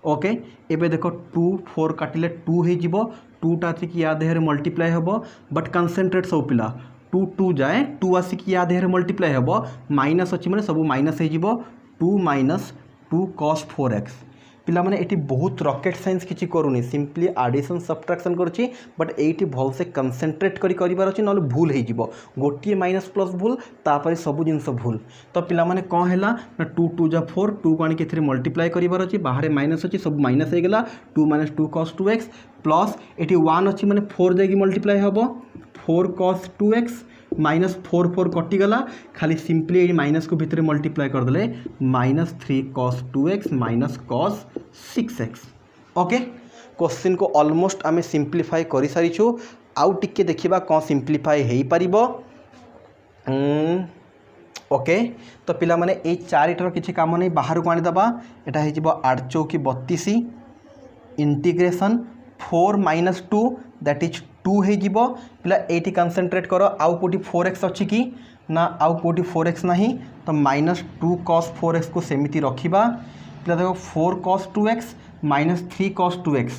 ओके एबे देखो 2 4 काटिले 2 हे जिवो 2 टा आसी या देहरे मल्टीप्लाई हबो बट कंसंट्रेट सब पिला 2 2 जाए 2 आसी या देहरे मल्टीप्लाई हबो माइनस अछि माने सब माइनस हे जिवो 2 माइनस 2 cos 4x पिला माने एटी बहुत रॉकेट साइंस किछि करूनी सिंपली एडिशन सब्ट्रैक्शन करछि बट एटी भल से कंसंट्रेट करी करिवार अछि नले भूल हे जिवो गोटिए माइनस प्लस भूल तापर सब जिंस भूल तो पिला माने कोन हैला ना 2 2 जा 4 2 कोन के 3 मल्टीप्लाई करिवार अछि बाहरे माइनस अछि सब माइनस हे गेला 2 - 2 cos 2x प्लस एटी 1 अछि माने 4 जागी मल्टीप्लाई हबो 4 cos 2x माइनस 4 4 कटिगला खाली सिंपली ये माइनस को भितर मल्टीप्लाई कर देले -3 cos 2x minus cos 6x okay question को ऑलमोस्ट आमे सिंप्लीफाई करि सारिछु आउ टिके देखिबा कोन सिंप्लीफाई हेई परिबो ओके तो पिला माने ए चारिटर किछि काम नै बाहर को आनि दबा एटा हे जिवो 8 चौकी 32 इंटीग्रेशन 4 - 2 दैट इज 2 हे जिवो पिला एटी कंसंट्रेट करो आउ कोटी 4x अछि कि ना आउ कोटी 4x नहीं तो -2 cos 4x को सेमिति रखिबा पिला देखो 4 cos 2x -3 cos 2x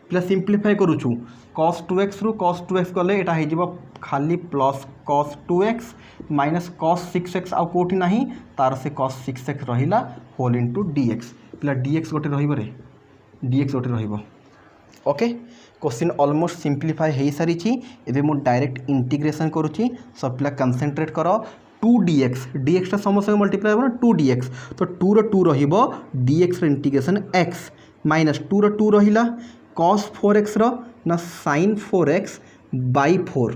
पिला सिंप्लीफाई करूछु cos 2x रु cos 2x कले एटा हे जिवो खाली plus cos 2x minus cos 6x आउ कोटी नहीं तार से cos 6x रहिला होल इनटू dx पिला dx गोटे रहिबो रे dx गोटे रहिबो ओके क्वेश्चन ऑलमोस्ट सिंप्लीफाई हो सारी एबे मु डायरेक्ट इंटीग्रेशन करुच्ची सब पिला कंसंट्रेट करो 2dx dx टा समस्त मल्टीप्लाई हो 2dx तो 2 रो 2 रहिबो dx रो इंटीग्रेशन x माइनस 2 रो 2 रहिला cos 4x रो ना sin 4x बाय 4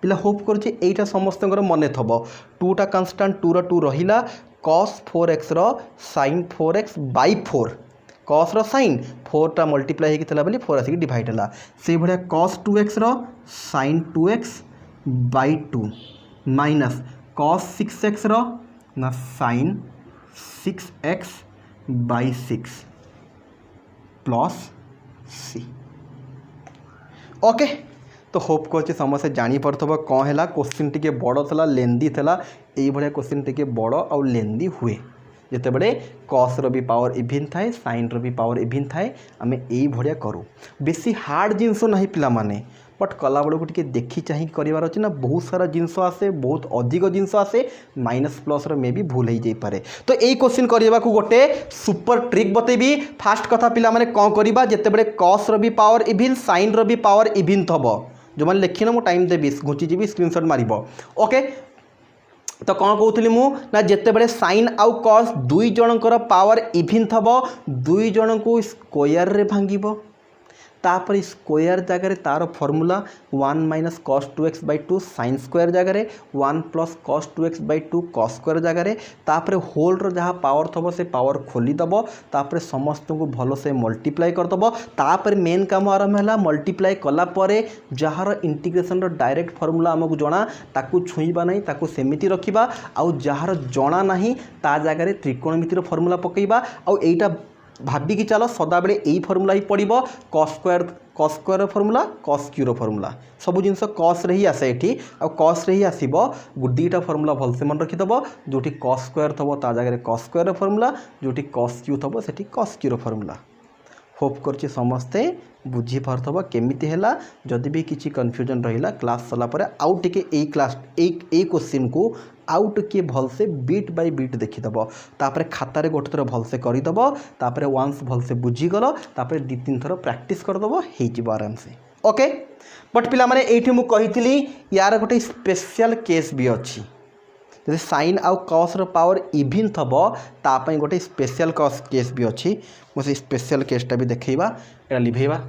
पिला होप करुच्ची एटा समस्त मन थबो 2 टा कांस्टेंट 2 रो 2 रहिला cos 4x रो sin 4x बाई 4 cos रो sin 4 टा मल्टीप्लाई होगी बोली 4 आसिक डिवाइड है से भाया cos 2x रो sin 2x by 2 minus cos 6x रो ना sin 6x by 6 plus c okay. तो होप कर समस्ते जापरब कौन है क्वेश्चन टी बड़ था लेंदी था ये क्वेश्चन टी बड़ आउ लेंदी हुए जिते बड़े कस रो भी पावर इभिन थाए साइन रो भी पावर इभिन थाए आम यही भाया करूँ बेसी हार्ड जिनस ना पिला माने बट कला बेलू टी देखी चाह करार अच्छे ना बहुत सारा जिनस आसे बहुत अधिक जिनस आसे माइनस प्लस रो मे भी भूल हो जापे। तो यही क्वेश्चन करने को गोटे सुपर ट्रिक बतेबी। फास्ट कथा पिला माने कौन करवा जिते बड़े कस रो भी पावर इभिन साइन रो भी पावर इभिन थब जो मैंने लिखी ना मुझे टाइम देवी घुंचीजी स्क्रीनशॉट मारिब ओके। तो कौन कहूली ना जिते बड़े साइन आउ कस दुई जनकर पावर इभिन थब दुई जन को स्क्वायर रे भांगिब तापर स्क्वायर जगह तार formula 1 minus cos 2x by 2 sine square जगह 1 plus cos 2x by 2 cos square जगह तापर होल रो जहाँ पावर थब से पावर खोलीदब तापर समस्त को भल से मल्टीप्लाई करदब तापर मेन काम आरंभ है मल्टीप्लाई कलापर जार इंटीग्रेशन रो डायरेक्ट फॉर्मूला आमको जना ताकू छुईबा नहीं ताकू सेमिति रखिबा आउ जार जना नहीं ता जगह त्रिकोणमितिर फॉर्मूला पकेबा आउ एटा भाविकी चलो सदाबले यही फॉर्मूला ही पड़ो cos square formula cos Q formula सब जिन cos रे ही आसे ये आ cos रे ही आसो दुईटा फॉर्मूला भलसे मन रखिदब जोटी cos स्क्वायर थब ता जगह cos स्क्वायर फॉर्मूला जोटी cos क्यू थब से cos क्यू फॉर्मूला। होप कर समस्ते बुझीपारथब केमिति हैला जदि भी किसी कन्फ्यूजन रहिला क्लास सरला परे आउ टिके ए क्लास ए क्वेश्चन को आउ टिके भलसे बीट बाय बीट देखिदब तापर खातारे गोटे थर भलसे करदब तापर वन्स भलसे बुझीगल तापर 2-3 थर प्रैक्टिस करदब हो आराम से ओके। बट पिला माने एठी मु कहितली यार गोटे स्पेशल केस भी अच्छी जैसे साइन आउ कस रो पावर इभिन थब तापाई गोटे स्पेशल कस केस भी अच्छी मुझे स्पेशल केसटा भी देखा एटा लिभेबा।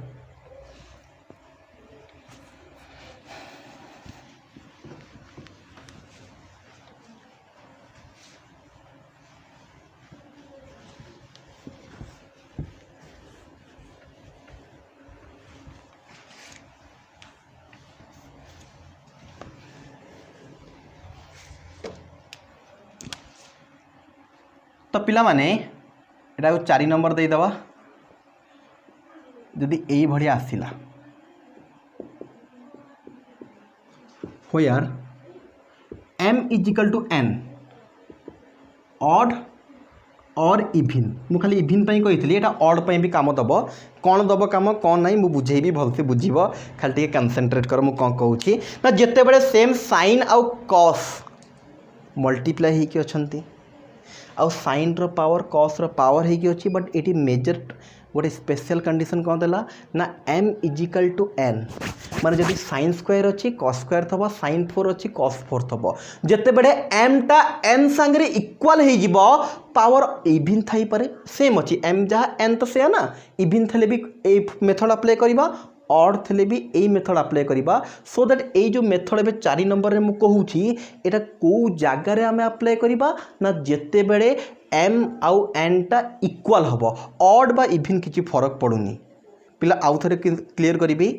तो पिला माने एटा 4 नंबर देदबा जदि यही भाया आसला हो यार m equal to n odd और इभिन मु खाली इभिन पई कहितली एटा ऑड पई भी काम दब कौन दब काम कौन नहीं मु बुझेबी भलसे बुझीब खाली टिके कंसंट्रेट कर मु कौन कहूची ना जेते बड़े सेम साइन आउ कॉस मल्टीप्लाई होइकी अछंती आउ साइन रो पावर कॉस रो पावर होइकी अछि बट एटी मेजर गोटे स्पेशल कंडीशन कौन देला ना m इजिकल टू n माने जदि साइन स्क्वायर अच्छी cos स्क्वायर थबो साइन 4 अच्छी cos 4 थबो जेते बड़े m टा n संगे इक्वल हो जिवो पावर इभिन थाई पारे सेम अच्छी m जहाँ n तो से ना इभिन थले भी ए मेथड अप्लाई करिबा ऑड थे भी यही मेथड अप्लाई करवा सो दैट ये जो मेथड ए 4 नंबर में कहूँ यहाँ कौ जगार आम अप्लाई करवा ना जिते बड़े m आउ n टा इक्वल हम ऑड बा इभिन किसी फरक पड़ूनी पिला आउ थे क्लीयर करी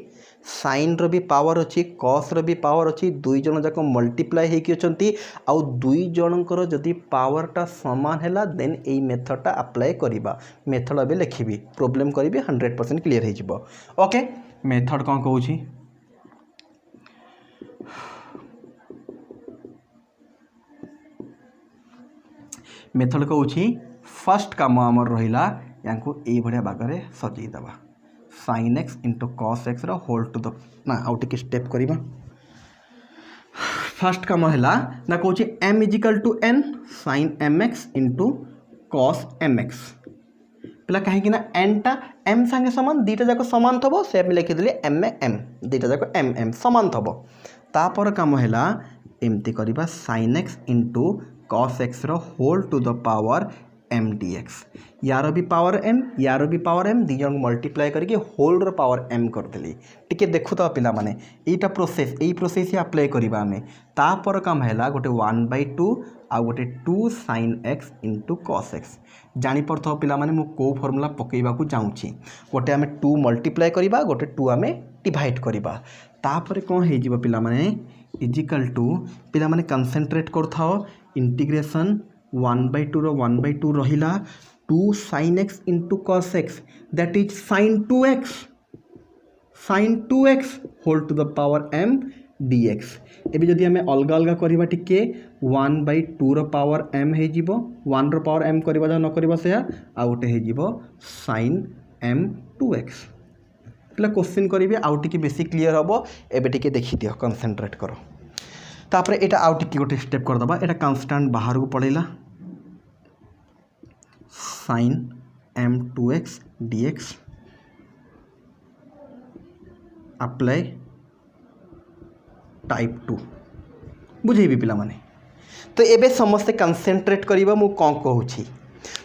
साइन रो भी पावर अच्छी कस रो भी पावर अच्छी दुई जन जाक मल्टीप्लाई होइकी अछंती आउ दुई जनकर जदि पावरटा समान हैला देन एई मेथडटा अप्लाई करिबा मेथड अबे लिखिबी प्रॉब्लम करिबी 100% क्लियर हो जिवो ओके। मेथड कौन कहूँ मेथड कहूँ फर्स्ट काम आमर रहिला यांको एई भडिया बागरे सजई दबा sin x into cos x रो होल टू द ना आउ टिके स्टेप करिबा फर्स्ट काम हैला ना कहूँ m equal to n sin mx into cos mx पिला कहीं ना n टा m संगे समान दीटा जाक समान थबो से लिखिदेली m m दीटा जाक m m समान थबो तापर काम हैला एमती करिबा sin x into cos x रो whole to the power m d x यार भी पावर एम यार भी पावर एम दी जन मल्टीप्लाई करके होल पावर एम करदेली टिके देखु तो पिला माने एटा प्रोसेस यही प्रोसेस ही अप्लाई करबा हमें तापर काम है गोटे 1/2 आ गोटे 2 sin x into cos x जानी पड़थो पिला माने मु को फॉर्मूला पकेइबा को चाहूची गोटे आमे 2 मल्टीप्लाई करबा गोटे 2 आमे डिवाइड करबा तापर कोन हे जीवो पिला माने इजिकल टू पिला माने कंसंट्रेट करथाओ इंटीग्रेशन 1/2 रो 1/2 रहिला 2 sin x into cos x that is sin 2x whole to the power m dx एबे जदि हमें अलग अलग करबा टिके 1/2 रो पावर m हे जीवो 1 रो पावर m करबा जा न करबा से आ उटे हे जीवो sin m 2x पहला क्वेश्चन करिवे आउ टिके बेसी क्लियर हबो एबे टिके देखि दियो कंसंट्रेट करो तापर एटा आउ टिके गोटे स्टेप कर दबा एटा कांस्टेंट बाहर को पड़ेला sin m 2x dx apply type 2 बुझे भी पिला माने तो एबे समस्त कंसंट्रेट करिबा मु कोन कहूची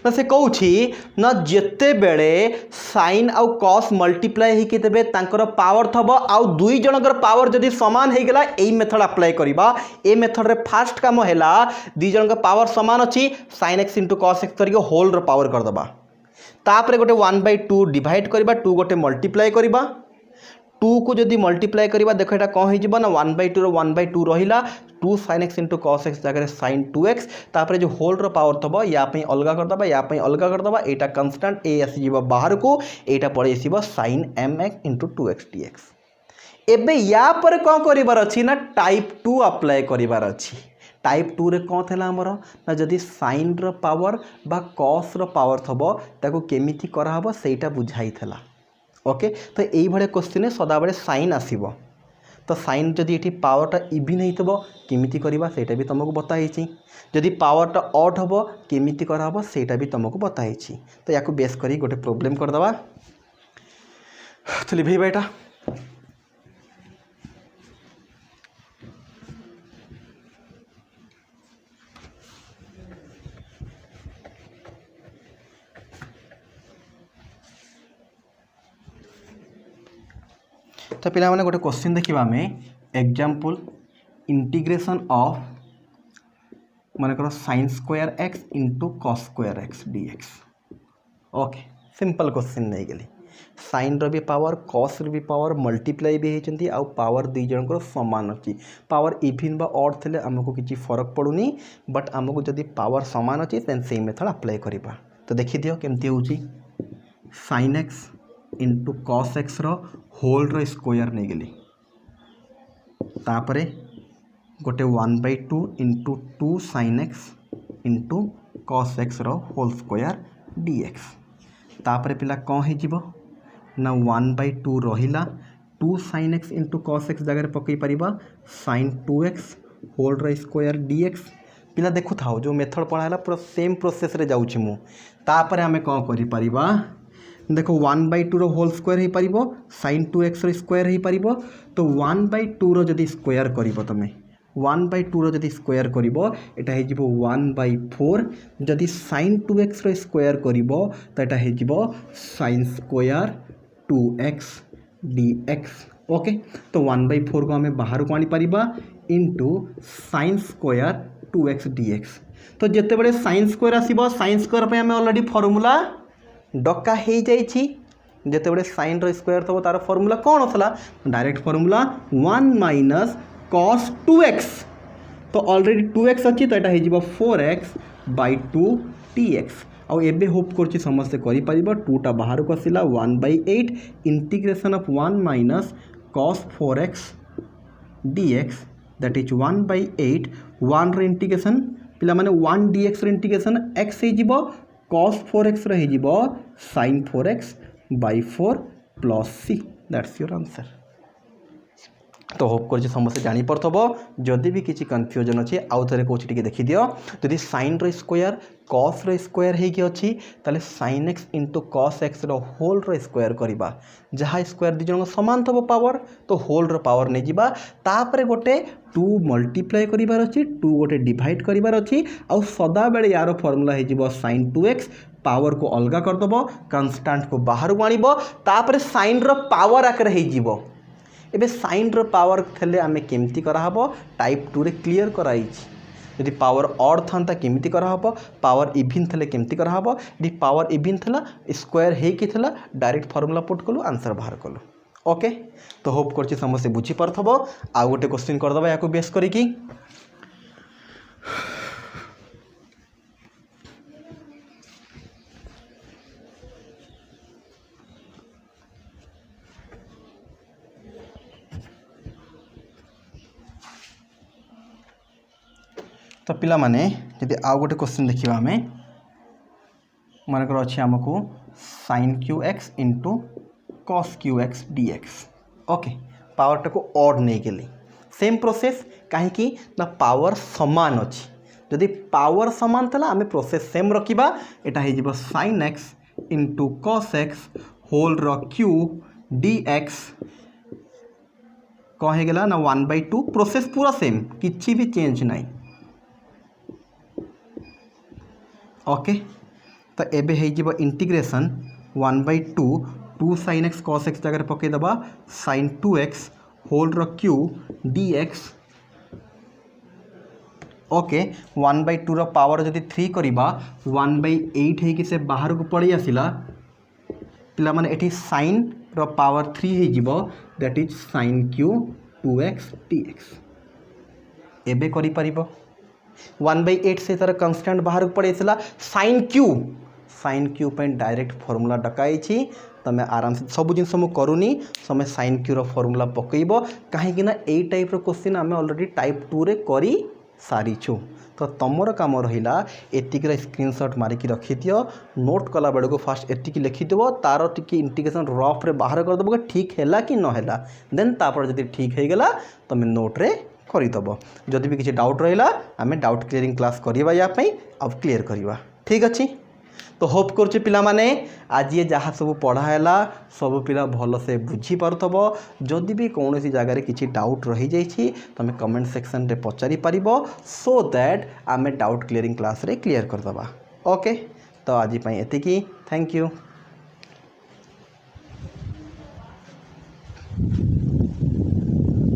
ना से कहूची ना जेते बेले साइन आउ कॉस मल्टीप्लाई ही के देबे तांकर पावर थबो आउ दुई जनकर पावर जदी समान हे गेला एई मेथड अप्लाई करिबा ए मेथड रे फास्ट काम हैला दुई जनकर पावर समान अछि sin x cos x करके होल रो पावर कर दबा तापरे गोटे 1/2 डिवाइड करिबा 2 गोटे मल्टीप्लाई करिबा 2 को जदि मल्टीप्लाई करिबा देखो एटा कोन हे जिवो ना 1/2 रो 1/2 रहिला 2 sin x cos x जगह sin 2x तापरे जो होल रो पावर थबो या पे अलगा कर दबा या पे अलगा कर दबा एटा कांस्टेंट ए आसी जिवो बाहर को एटा पड़े आसीबो sin mx 2x dx एबे या पर कोन करिबार अछि ना टाइप 2 अप्लाई करिबार अछि टाइप 2 रे कोन थला हमर ना जदि sin रो पावर बा cos रो पावर थबो ताको केमिति करा हबो सेटा बुझाई थला ओके तो यही भाई क्वेश्चन सदाबले साइन आसब तो साइन जदि ये पावरटा इविन होइतबो केमिति करबा सेटा भी तुमको बताइछि जदि पावरटा ऑड हबो केमिति कराबो सेटा भी तुमको बताइछि तो याको बेस करी गोटे प्रॉब्लम कर दबा तो लिभै बेटा तो पिला माने गोटे क्वेश्चन देखिबा हमें एग्जांपल इंटीग्रेशन ऑफ माने करो sin square x into cos square x dx okay simple question नहीं गेली sin रो भी पावर cos रो भी पावर मल्टीप्लाई भी हेचंती आ पावर दुई जन को समान अछि पावर इवन बा ऑड थले हमको किछि फरक पडुनी बट हमको जदी पावर समान अछि देन सेम मेथड अप्लाई करिबा तो देखि दियो केमती होउची sin x into cos x रो होल रो स्क्वायर नहीं गेली तापरे गोटे 1/2 into 2 sin x into cos x रो होल स्क्वायर dx तापरे पिला कौन है जीवो ना 1/2 रहिला 2 sin x into cos x जगह पकई परिबा sin 2x होल रो स्क्वायर dx पिला देखु थाओ जो मेथड पढ़ाला पूरा सेम प्रोसेस रे जाउछि मु तापरे हमें कौन करि परिबा देखो 1/2 रो होल स्क्वायर ही परिबो sin 2x रो स्क्वायर ही परिबो तो 1/2 रो जदी स्क्वायर करिवो तमे 1/2 रो जदी स्क्वायर करिवो एटा हे जिवो 1/4 जदी sin 2x रो स्क्वायर करिवो त एटा हे जिवो sin square 2x dx okay तो 1/4 को हमें बाहर को आनी परिबा into sin square 2x dx तो जेते बडे sin स्क्वायर आसीबो sin स्क्वायर पे हमें ऑलरेडी फार्मूला डका हो जिते बड़े sin रो स्क्वायर थो तार फॉर्मूला कौन था direct formula 1 minus cos 2x तो ऑलरेडी 2x अच्छी तो यहाँ हो 4x/2 dx आउ एबे होप कर समस्ते करि 2टा बाहर को आसला 1/8 integration of 1 minus cos 4x dx that is 1/8 1 रो इंटीग्रेशन पिला माने 1 dx रो इंटीग्रेशन x हो cos 4x रही जीवो sin 4x/4 plus c that's your answer तो होप कर समस्ते जापरथब जदि भी किसी कन्फ्यूजन अच्छी आउ थे कौन टी देखी दियो जदि साइन स्क्वायर कॉस स्क्वायर होगी ताले sine x into cos x whole square करवा जहाँ स्क्वायर दी जन सामान थब पावर तो होल पावर नहीं जावा तापर गोटे 2 मल्टीप्लाई करार अच्छी 2 गोटे डिवाइड करार अच्छी आउ सदा बेले यार फर्मूला हो साइन 2x पावर को अलग करदेव कन्स्टांट को बाहर को आणब तापर साइन पावर आकर हो एबे साइन पावर थेले आमे केमती कराहब टाइप 2 रे क्लियर कराई यदि पावर ऑड था केमती कराहब पावर इविन थेले केमती कराहब यदि पावर इविन थला स्क्वायर हेकी थला डायरेक्ट फॉर्मूला पुट कलु आंसर बाहर कलु ओके तो होप करछि समस्ते बुझी पारथब आ गोटे क्वेश्चन करदबा याको बेस करिकी तो पिला माने यदि आउ गोटे क्वेश्चन देखिबा हमें मानकर अच्छे आमको sine cube x into cos cube x d x okay power टाको ऑड नहीं गली सेम प्रोसेस कहीं ना पावर समान अच्छी जदि पावर समान था आम प्रोसेस सेम रखा यहाँ हो sine x into cos x whole cube d x कौन होगा ना 1/2 प्रोसेस पूरा सेम किसी भी चेंज नहीं ओके तो एबे हो integration 1/2 2 sin x cos x जगह पकईदबा sin 2x whole cube d x okay 1/2 रो पावर जदि 3 करवा 1/8 है कि से बाहर को पड़े आसला पिला माने एठी sin रो पावर 3 है जीवो that is sin Q 2x dx एबे करि परिबो 1/8 से तार कन्स्टांट बाहर को पड़े साइन क्यू पे डायरेक्ट फॉर्मूला डकाई तमें आराम से सब जिन मुझे करूनी समय साइन क्यू रो फॉर्मूला पकईब कहीं यही टाइप क्वेश्चन आम ऑलरेडी टाइप 2 रे करी सारीछु तो तुमर काम रहा एतिक स्क्रीनशॉट मारिकी रखिदियो नोट कला बेलू फास्ट एतिक लिखिदेव तार टी इंटीग्रेशन रफ रे बाहर करदेव ठीक है कि नहला देन तापर जदि ठीक हो गला तुम नोट रे करदेव जदि भी किसी डाउट रहा आम डाउट क्लीयरिंग क्लास करवा या अब क्लीयर करवा ठीक अच्छे तो होप करुचे पिला माने आज ये जहाँ सब पढ़ाला सब पिला भल से बुझी पारथब जदि भी कौन सी जगह किसी डाउट रही जाइए तुम कमेंट सेक्शन रे पचारि पारिब सो दैट आम डाउट क्लीयरिंग क्लास रे क्लियर करदबा ओके तो आज एतिकी थैंक यू।